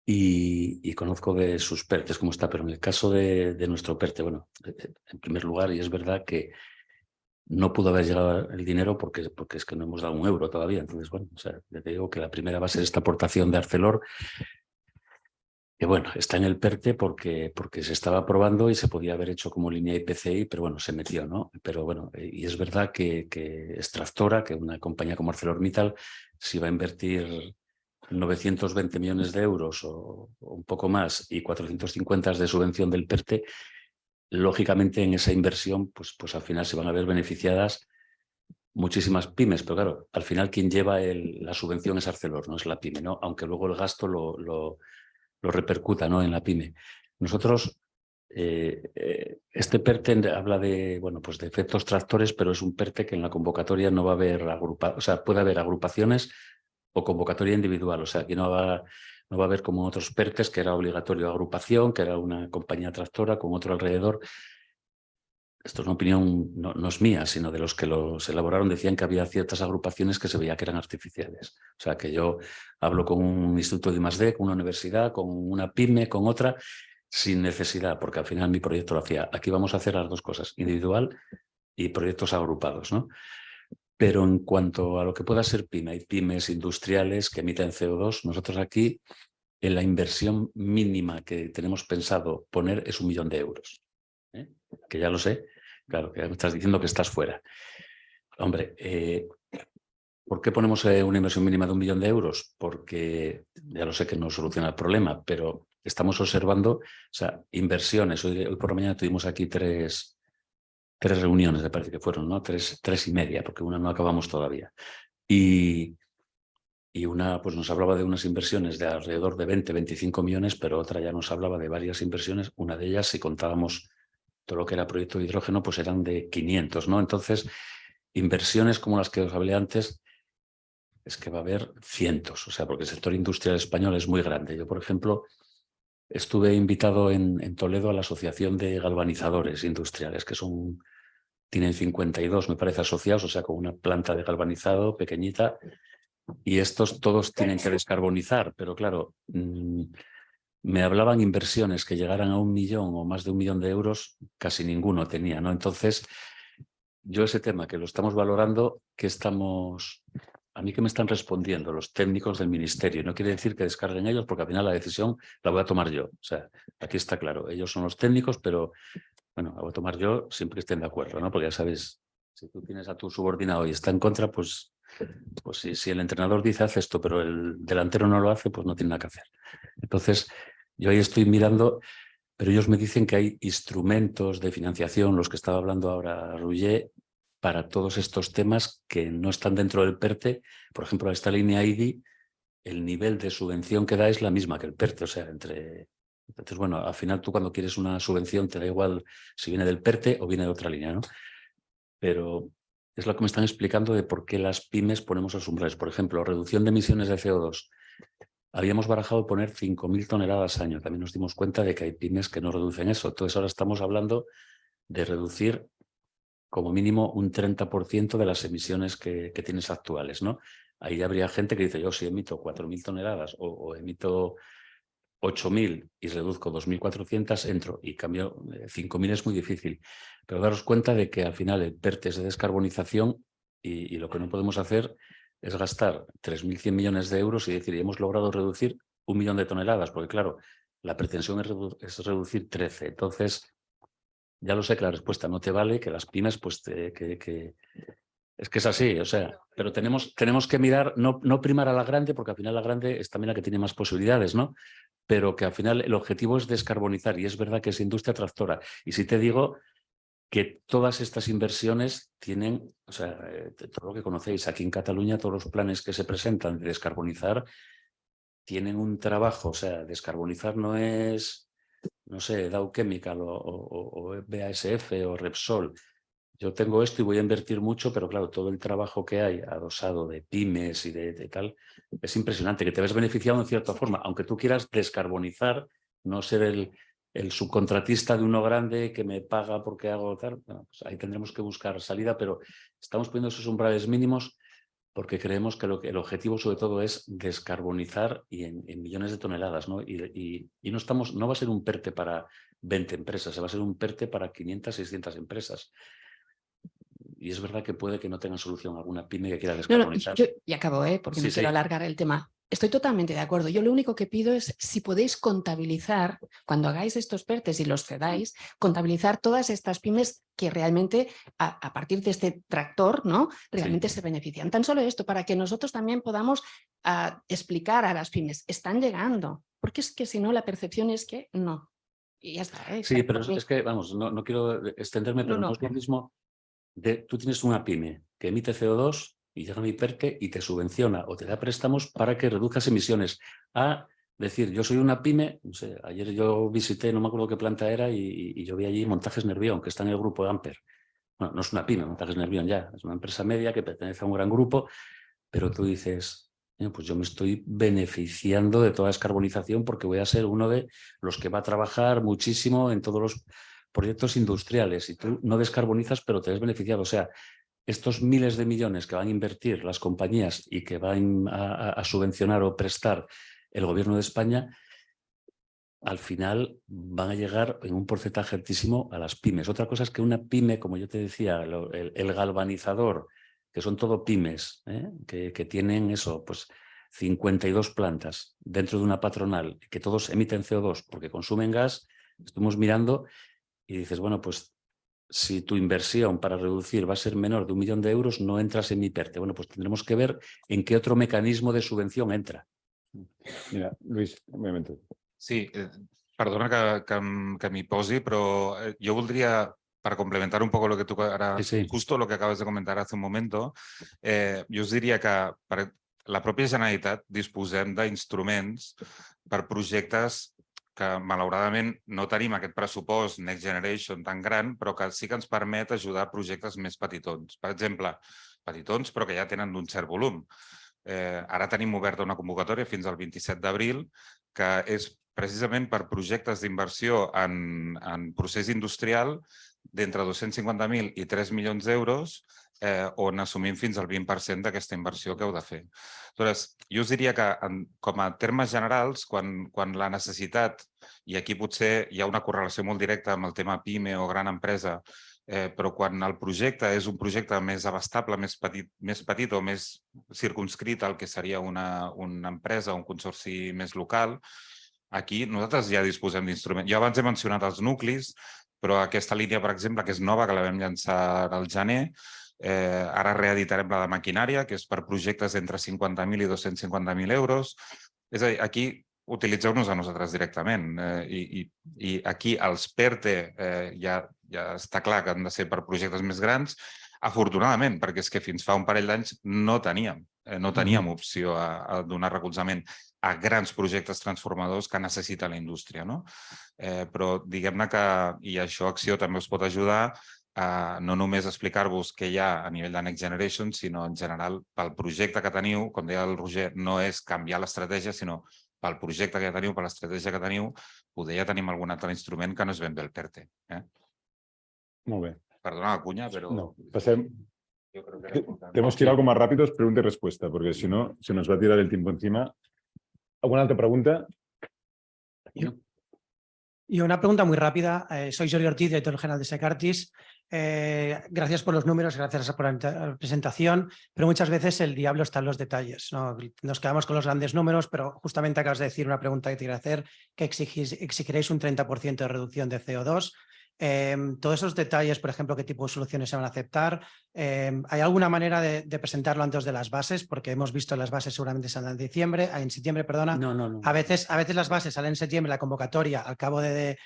y conozco de sus PERTES cómo está, pero en el caso de nuestro PERTE, bueno, en primer lugar, y es verdad que no pudo haber llegado el dinero porque es que no hemos dado un euro todavía. Entonces, bueno, o sea, ya te digo que la primera va a ser esta aportación de Arcelor, que bueno, está en el PERTE porque se estaba aprobando y se podía haber hecho como línea IPCI, pero bueno, se metió, ¿no? Pero bueno, y es verdad que Extractora, que una compañía como ArcelorMittal, si va a invertir 920 millones de euros o un poco más y 450 de subvención del PERTE, lógicamente en esa inversión pues al final se van a ver beneficiadas muchísimas pymes, pero claro, al final quien lleva la subvención es Arcelor, no es la pyme, ¿no? Aunque luego el gasto lo repercuta, ¿no?, en la pyme. Nosotros, este PERTE habla de, bueno, pues de efectos tractores, pero es un PERTE que en la convocatoria no va a haber o sea, puede haber agrupaciones o convocatoria individual, o sea, que no va a haber como otros PERTES que era obligatorio agrupación, que era una compañía tractora con otro alrededor. Esto es una opinión, no es mía, sino de los que los elaboraron, decían que había ciertas agrupaciones que se veía que eran artificiales. O sea, que yo hablo con un instituto de I+D, con una universidad, con una pyme, con otra, sin necesidad, porque al final mi proyecto lo hacía. Aquí vamos a hacer las dos cosas, individual y proyectos agrupados, ¿no? Pero en cuanto a lo que pueda ser pyme, hay pymes industriales que emiten CO2. Nosotros aquí, en la inversión mínima que tenemos pensado poner es 1 millón de euros. Que ya lo sé, claro, que ya me estás diciendo que estás fuera. Hombre, ¿por qué ponemos una inversión mínima de 1 millón de euros? Porque ya lo sé que no soluciona el problema, pero estamos observando, o sea, inversiones. Hoy por la mañana tuvimos aquí tres reuniones, me parece que fueron, ¿no? Tres y media, porque una no acabamos todavía. Y una pues nos hablaba de unas inversiones de alrededor de 20-25 millones, pero otra ya nos hablaba de varias inversiones. Una de ellas, si contábamos todo lo que era proyecto de hidrógeno, pues eran de 500, ¿no? Entonces, inversiones como las que os hablé antes, es que va a haber cientos, o sea, porque el sector industrial español es muy grande. Yo, por ejemplo, estuve invitado en Toledo a la Asociación de Galvanizadores Industriales, que tienen 52, me parece, asociados, o sea, con una planta de galvanizado pequeñita, y estos todos tienen que descarbonizar, pero claro, me hablaban inversiones que llegaran a 1 millón o más de 1 millón de euros, casi ninguno tenía, ¿no? Entonces, yo ese tema que lo estamos valorando, a mí que me están respondiendo los técnicos del ministerio, no quiere decir que descarguen ellos, porque al final la decisión la voy a tomar yo. O sea, aquí está claro, ellos son los técnicos, pero bueno, la voy a tomar yo siempre que estén de acuerdo, ¿no? Porque ya sabes, si tú tienes a tu subordinado y está en contra, pues si el entrenador dice haz esto, pero el delantero no lo hace, pues no tiene nada que hacer. Entonces, yo ahí estoy mirando, pero ellos me dicen que hay instrumentos de financiación, los que estaba hablando ahora Roger, para todos estos temas que no están dentro del PERTE. Por ejemplo, a esta línea IDI, el nivel de subvención que da es la misma que el PERTE, o sea, Entonces, bueno, al final tú cuando quieres una subvención te da igual si viene del PERTE o viene de otra línea, ¿no? Pero es lo que me están explicando de por qué las pymes ponemos los umbrales. Por ejemplo, reducción de emisiones de CO2. Habíamos barajado poner 5.000 toneladas al año. También nos dimos cuenta de que hay pymes que no reducen eso. Entonces ahora estamos hablando de reducir como mínimo un 30% de las emisiones que tienes actuales, ¿no? Ahí habría gente que dice, yo si emito 4.000 toneladas o emito 8.000 y reduzco 2.400, entro y cambio 5.000 es muy difícil. Pero daros cuenta de que al final el PERTE es de descarbonización y lo que no podemos hacer es gastar 3.100 millones de euros y decir, hemos logrado reducir 1 millón de toneladas, porque claro, la pretensión es reducir 13. Entonces, ya lo sé que la respuesta no te vale, que las pymes, pues, es que es así, o sea, pero tenemos que mirar, no primar a la grande, porque al final la grande es también la que tiene más posibilidades, ¿no? Pero que al final el objetivo es descarbonizar y es verdad que es industria tractora. Y si te digo que todas estas inversiones tienen, o sea, todo lo que conocéis, aquí en Cataluña todos los planes que se presentan de descarbonizar tienen un trabajo, o sea, descarbonizar no es, no sé, Dow Chemical o BASF o Repsol. Yo tengo esto y voy a invertir mucho, pero claro, todo el trabajo que hay adosado de pymes y de tal, es impresionante, que te ves beneficiado en cierta forma, aunque tú quieras descarbonizar, no ser el subcontratista de uno grande que me paga porque hago tal. Bueno, pues ahí tendremos que buscar salida, pero estamos poniendo esos umbrales mínimos porque creemos que el objetivo sobre todo es descarbonizar y en millones de toneladas, ¿no? Y no va a ser un PERTE para 20 empresas, va a ser un PERTE para 500, 600 empresas. Y es verdad que puede que no tengan solución alguna pyme que quiera descarbonizar. Y acabo, porque Sí, no quiero sí. alargar el tema. Estoy totalmente de acuerdo. Yo lo único que pido es si podéis contabilizar, cuando hagáis estos PERTES y los cedáis, contabilizar todas estas pymes que realmente a partir de este tractor, ¿no? Realmente se benefician. Tan solo esto, para que nosotros también podamos explicar a las pymes, están llegando, porque es que si no la percepción es que no. Y ya está. Sí, pero es que, vamos, no quiero extenderme, pero no es lo mismo. Tú tienes una pyme que emite CO2 y llega mi PERTE y te subvenciona o te da préstamos para que reduzcas emisiones. A decir, yo soy una pyme, no sé, ayer yo visité, no me acuerdo qué planta era, y yo vi allí Montajes Nervión, que está en el grupo de Amper. Bueno, no es una pyme, Montajes Nervión ya, es una empresa media que pertenece a un gran grupo, pero tú dices, pues yo me estoy beneficiando de toda descarbonización porque voy a ser uno de los que va a trabajar muchísimo en todos los proyectos industriales y tú no descarbonizas, pero te ves beneficiado. O sea, estos miles de millones que van a invertir las compañías y que van a subvencionar o prestar el gobierno de España, al final van a llegar en un porcentaje altísimo a las pymes. Otra cosa es que una pyme, como yo te decía, el galvanizador, que son todo pymes, que tienen eso, pues 52 plantas dentro de una patronal, que todos emiten CO2 porque consumen gas, estamos mirando y dices, bueno, pues si tu inversión para reducir va a ser menor de 1 millón de euros, no entras en mi PERTE. Bueno, pues tendremos que ver en qué otro mecanismo de subvención entra. Mira, Luis, un moment. Sí, perdona que m'hi posi, però jo voldria, per complementar un poco lo que tú ahora, Sí. justo lo que acabas de comentar hace un momento, jo us diria que per la pròpia Generalitat disposem d'instruments per projectes que malauradament no tenim aquest pressupost Next Generation tan gran, però que sí que ens permet ajudar a projectes més petitons. Per exemple, petitons però que ja tenen d'un cert volum. Ara tenim oberta una convocatòria fins al 27 d'abril que és precisament per projectes d'inversió en procés industrial d'entre 250.000 i 3 milions d'euros on assumim fins al 20% d'aquesta inversió que heu de fer. Aleshores, jo us diria que com a termes generals, quan la necessitat, i aquí potser hi ha una correlació molt directa amb el tema PIME o gran empresa, però quan el projecte és un projecte més abastable, més petit o més circumscrit al que seria una empresa o un consorci més local, aquí nosaltres ja disposem d'instruments. Jo abans he mencionat els nuclis, però aquesta línia, per exemple, que és nova, que la vam llançar al gener, ara reeditarem la de maquinària, que és per projectes entre 50.000 i 250.000 euros. És a dir, aquí utilitzeu-nos a nosaltres directament. I aquí els PERTE ja està clar que han de ser per projectes més grans, afortunadament, perquè és que fins fa un parell d'anys no teníem opció a donar recolzament a grans projectes transformadors que necessita la indústria. Però diguem-ne que, i això Acció també us pot ajudar, no només explicar-vos què hi ha a nivell de Next Generation, sinó en general pel projecte que teniu, com deia el Roger, no és canviar l'estratègia, sinó pel projecte que ja teniu, per l'estratègia que teniu, poder ja tenim algun altre instrument que no és ben bé el PERTE. Molt bé. Perdona la cuña, pero... No, pasem. Yo creo que era importante. Tenemos que ir algo más rápidos, pregunta y respuesta, porque si no, se nos va a tirar el tiempo encima. ¿Alguna otra pregunta? Y una pregunta muy rápida. Soy Jordi Ortiz, director general de Secartis. Gracias por los números, gracias por la presentación, pero muchas veces el diablo está en los detalles, ¿no? Nos quedamos con los grandes números, pero justamente acabas de decir una pregunta que te quiero hacer, que exigiréis un 30% de reducción de CO2. Todos esos detalles, por ejemplo, qué tipo de soluciones se van a aceptar. ¿Hay alguna manera de presentarlo antes de las bases? Porque hemos visto las bases seguramente salen en septiembre, perdona. No. A veces las bases salen en septiembre, la convocatoria al cabo de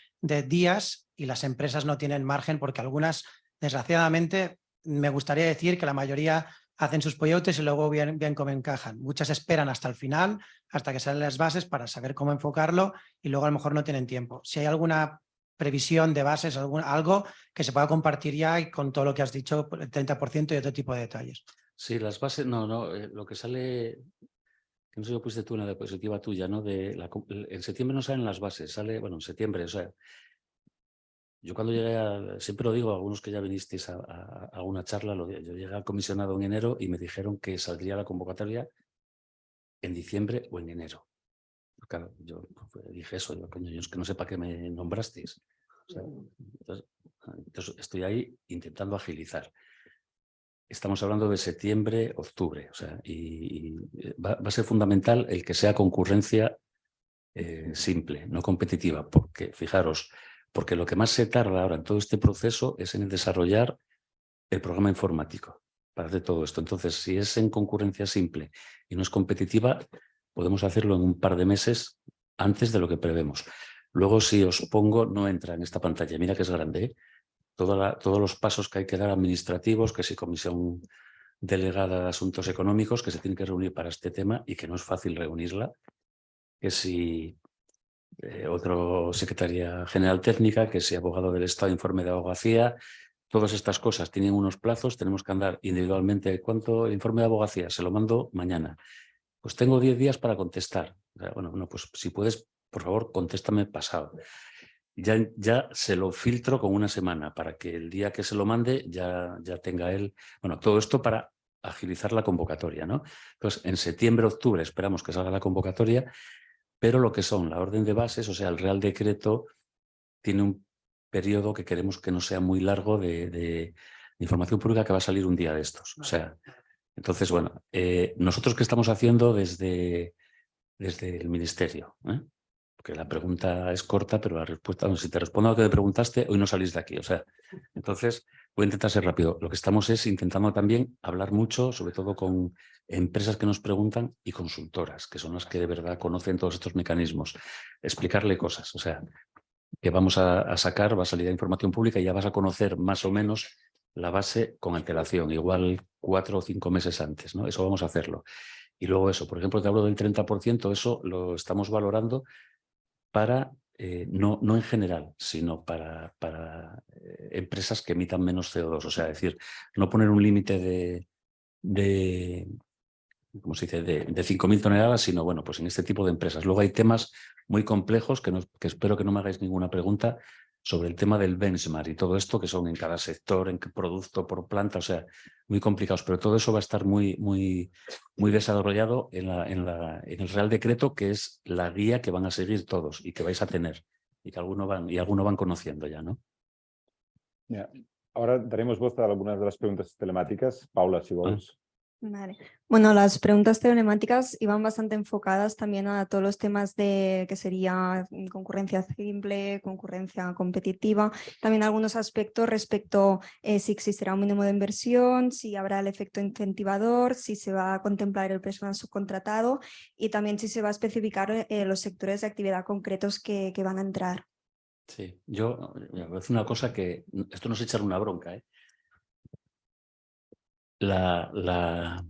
días, y las empresas no tienen margen porque algunas, desgraciadamente, me gustaría decir que la mayoría hacen sus pollotes y luego bien cómo encajan. Muchas esperan hasta el final, hasta que salen las bases para saber cómo enfocarlo y luego a lo mejor no tienen tiempo. Si hay alguna previsión de bases, algo que se pueda compartir ya y con todo lo que has dicho, el 30% y otro tipo de detalles. Sí, las bases, lo que sale que no sé si lo pusiste tú en la diapositiva tuya, ¿no? En septiembre no salen las bases, sale, bueno, en septiembre, o sea, yo cuando llegué siempre lo digo a algunos que ya vinisteis a alguna charla, yo llegué al comisionado en enero y me dijeron que saldría la convocatoria en diciembre o en enero. Claro, yo dije eso, coño, yo es que no sé para qué me nombrasteis. O sea, entonces estoy ahí intentando agilizar. Estamos hablando de septiembre, octubre, o sea, y va a ser fundamental el que sea concurrencia simple, no competitiva, porque, fijaros, porque lo que más se tarda ahora en todo este proceso es en desarrollar el programa informático para hacer todo esto. Entonces, si es en concurrencia simple y no es competitiva, podemos hacerlo en un par de meses antes de lo que prevemos. Luego, si os pongo, no entra en esta pantalla, mira que es grande, ¿eh? Todos los pasos que hay que dar administrativos, que si comisión delegada de asuntos económicos, que se tienen que reunir para este tema y que no es fácil reunirla, que si otro secretaria general técnica, que si abogado del Estado, informe de abogacía, todas estas cosas tienen unos plazos, tenemos que andar individualmente. ¿Cuánto el informe de abogacía? Se lo mando mañana. Pues tengo 10 días para contestar. Bueno, pues si puedes, por favor, contéstame pasado. Ya se lo filtro con una semana para que el día que se lo mande ya tenga él. Bueno, todo esto para agilizar la convocatoria, ¿no? Entonces, en septiembre, octubre esperamos que salga la convocatoria, pero lo que son la orden de bases, o sea, el Real Decreto, tiene un periodo que queremos que no sea muy largo de información pública que va a salir un día de estos. O sea, entonces, bueno, nosotros qué estamos haciendo desde el Ministerio, porque la pregunta es corta, pero la respuesta, bueno, si te respondo a lo que me preguntaste, hoy no salís de aquí. O sea, entonces voy a intentar ser rápido. Lo que estamos es intentando también hablar mucho, sobre todo con empresas que nos preguntan y consultoras, que son las que de verdad conocen todos estos mecanismos. Explicarle cosas, o sea, que vamos a sacar, va a salir a información pública y ya vas a conocer más o menos la base con antelación, igual 4 o 5 meses antes, ¿no? Eso vamos a hacerlo. Y luego eso, por ejemplo, te hablo del 30%, eso lo estamos valorando para, no en general, sino para empresas que emitan menos CO2. O sea, es decir, no poner un límite ¿cómo se dice?, de 5.000 toneladas, sino, bueno, pues en este tipo de empresas. Luego hay temas muy complejos que espero que no me hagáis ninguna pregunta sobre el tema del benchmark y todo esto, que son en cada sector, en qué producto, por planta, o sea, muy complicados, pero todo eso va a estar muy desarrollado en el Real Decreto, que es la guía que van a seguir todos y que vais a tener y que algunos van conociendo ya, ¿no? Yeah. Ahora daremos voz a algunas de las preguntas telemáticas. Paula, si vols. Vale. Bueno, las preguntas telemáticas iban bastante enfocadas también a todos los temas de que sería concurrencia simple, concurrencia competitiva, también algunos aspectos respecto si existirá un mínimo de inversión, si habrá el efecto incentivador, si se va a contemplar el personal subcontratado y también si se va a especificar los sectores de actividad concretos que van a entrar. Sí, yo voy a decir una cosa que esto no es echar una bronca, ¿eh? La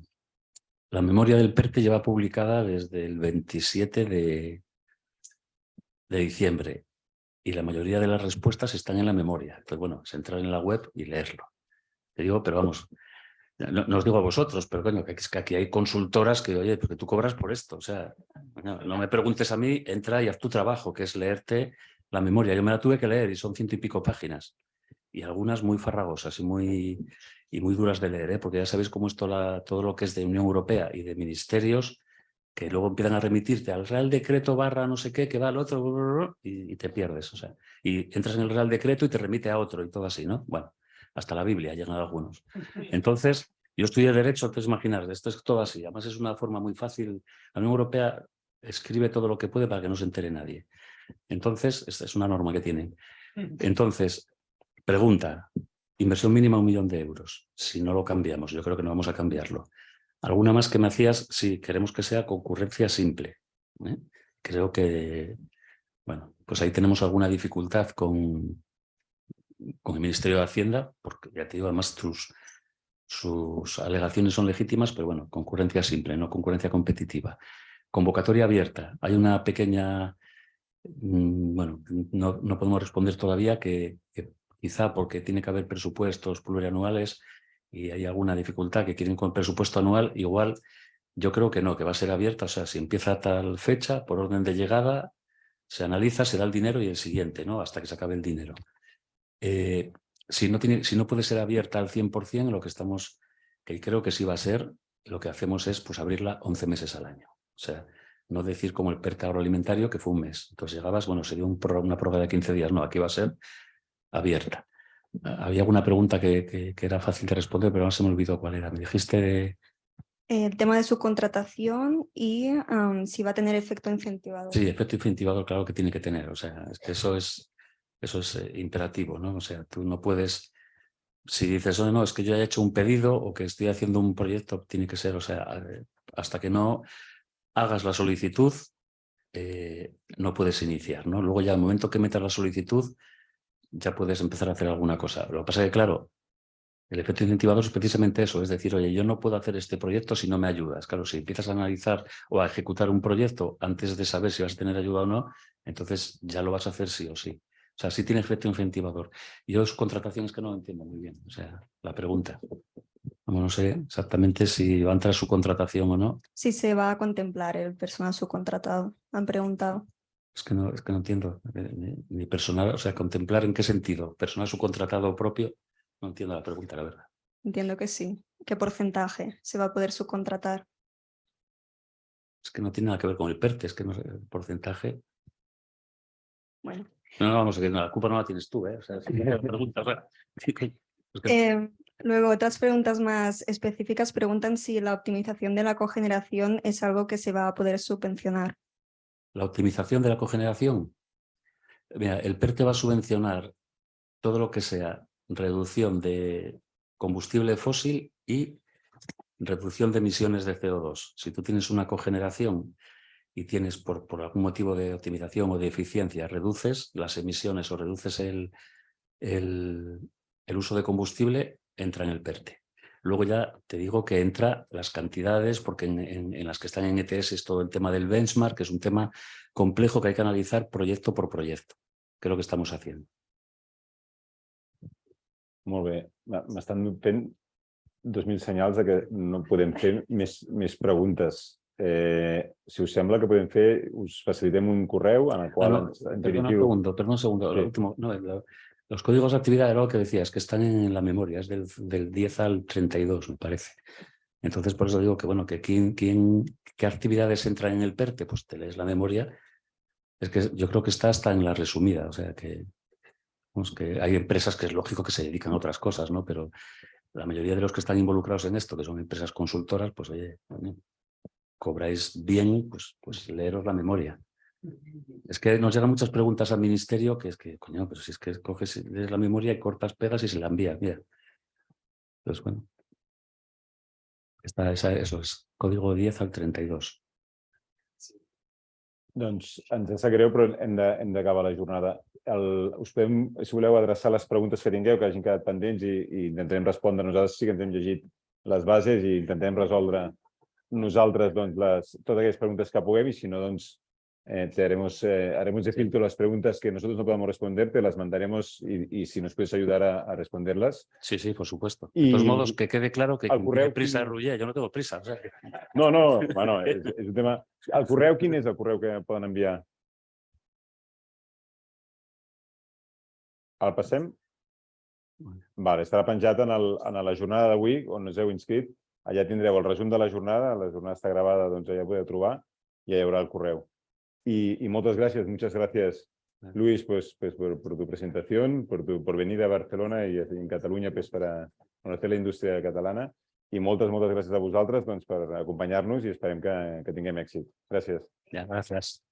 memoria del PERTE lleva publicada desde el 27 de diciembre y la mayoría de las respuestas están en la memoria. Entonces, bueno, es entrar en la web y leerlo. Te digo, pero vamos, no os digo a vosotros, pero coño, que es que aquí hay consultoras que, oye, porque tú cobras por esto. O sea, no me preguntes a mí, entra y haz tu trabajo, que es leerte la memoria. Yo me la tuve que leer y son 100 y pico páginas. Y algunas muy farragosas y muy duras de leer, porque ya sabéis cómo es todo lo que es de Unión Europea y de ministerios, que luego empiezan a remitirte al Real Decreto / no sé qué, que va al otro, y te pierdes. O sea, y entras en el Real Decreto y te remite a otro y todo así, ¿no? Bueno, hasta la Biblia llegan algunos. Entonces, yo estudié Derecho, te imaginas, esto es todo así. Además es una forma muy fácil. La Unión Europea escribe todo lo que puede para que no se entere nadie. Entonces, esta es una norma que tienen. Entonces, pregunta, inversión mínima 1 millón de euros. Si no lo cambiamos, yo creo que no vamos a cambiarlo. ¿Alguna más que me hacías? Sí, queremos que sea concurrencia simple. Creo que, bueno, pues ahí tenemos alguna dificultad con el Ministerio de Hacienda, porque ya te digo, además sus alegaciones son legítimas, pero bueno, concurrencia simple, no concurrencia competitiva. Convocatoria abierta. Hay una pequeña, bueno, no podemos responder todavía que quizá porque tiene que haber presupuestos plurianuales y hay alguna dificultad que quieren con presupuesto anual, igual Yo creo que no, que va a ser abierta. O sea, si empieza a tal fecha, por orden de llegada, se analiza, se da el dinero y el siguiente, ¿no? Hasta que se acabe el dinero. Si no puede ser abierta al 100%, lo que estamos, que creo que sí va a ser, lo que hacemos es pues abrirla 11 meses al año. O sea, no decir como el PERTE agroalimentario que fue un mes. Entonces llegabas, bueno, sería una prórroga de 15 días. No, aquí va a ser abierta. Había alguna pregunta que era fácil de responder, pero no se me olvidó cuál era. Me dijiste El tema de su contratación y si va a tener efecto incentivador. Sí, efecto incentivador, claro que tiene que tener. O sea, es que eso es imperativo, ¿no? O sea, tú no puedes, si dices, oh, no, es que yo he hecho un pedido o que estoy haciendo un proyecto, tiene que ser, o sea, hasta que no hagas la solicitud, no puedes iniciar, ¿no? Luego ya al momento que metas la solicitud, ya puedes empezar a hacer alguna cosa. Lo que pasa es que, claro, el efecto incentivador es precisamente eso, es decir, oye, yo no puedo hacer este proyecto si no me ayudas. Claro, si empiezas a analizar o a ejecutar un proyecto antes de saber si vas a tener ayuda o no, entonces ya lo vas a hacer sí o sí. O sea, sí tiene efecto incentivador. Yo es contrataciones que no entiendo muy bien, o sea, la pregunta. Como no sé exactamente si va a entrar su contratación o no. Si se va a contemplar el personal subcontratado, han preguntado. Es que no entiendo. Ni personal, o sea, contemplar en qué sentido. Personal subcontratado propio, no entiendo la pregunta, la verdad. Entiendo que sí. ¿Qué porcentaje se va a poder subcontratar? Es que no tiene nada que ver con el PERTE, es que no sé, el porcentaje. Bueno. No, vamos a ver, no, la culpa no la tienes tú, ¿eh? O sea, si me preguntas, bueno, es que- Luego, otras preguntas más específicas preguntan si la optimización de la cogeneración es algo que se va a poder subvencionar. La optimización de la cogeneración. Mira, el PERTE va a subvencionar todo lo que sea reducción de combustible fósil y reducción de emisiones de CO2. Si tú tienes una cogeneración y tienes por algún motivo de optimización o de eficiencia, reduces las emisiones o reduces el uso de combustible, entra en el PERTE. Luego ya te digo que entra las cantidades, porque en las que están en ETS es todo el tema del benchmark, que es un tema complejo que hay que analizar proyecto por proyecto, que es lo que estamos haciendo. Molt bé. M'estan fent 2.000 senyals de que no podem fer més preguntes. Si us sembla que podem fer, us facilitem un correu en el qual ens dirigiu... Perdón un segundo. Sí. Lo último, no, los códigos de actividad era lo que decías, que están en la memoria, es del 10 al 32, me parece. Entonces, por eso digo que, bueno, que qué actividades entran en el PERTE, pues te lees la memoria. Es que yo creo que está hasta en la resumida, o sea que hay empresas que es lógico que se dedican a otras cosas, ¿no? Pero la mayoría de los que están involucrados en esto, que son empresas consultoras, pues oye, cobráis bien, pues leeros la memoria. Es que nos llegan muchas preguntas al ministerio que es que, coño, pero si es que coges, lees la memoria y cortas, pegas y se la envías, mira. Entonces, bueno. Eso es, código 10 al 32. Doncs ens sap greu, però hem d'acabar la jornada. Us podem, si voleu, adreçar les preguntes que tingueu, que hagin quedat pendents i intentarem respondre. Nosaltres sí que ens hem llegit les bases i intentem resoldre nosaltres totes aquelles preguntes que puguem y si no, haremos de filtro las preguntas que nosotros no podamos responder, te las mandaremos y si nos puedes ayudar a responderlas. Sí, por supuesto. De todos modos, que quede claro que el correu, tiene prisa es Roger, yo no tengo prisa. O sea que... No, bueno, és un tema... El correu, quin és el correu que poden enviar? El passem? Vale, estarà penjat en la jornada d'avui, on us heu inscrit. Allà tindreu el resum de la jornada està gravada, doncs allà podeu trobar i allà hi haurà el correu. Y muchas gracias, Luis, pues por tu presentación, por venir a Barcelona y en Cataluña pues, para conocer la indústria catalana. I moltes gràcies a vosaltres per acompanyar-nos i esperem que tinguem èxit. Gràcies. Ja, gràcies.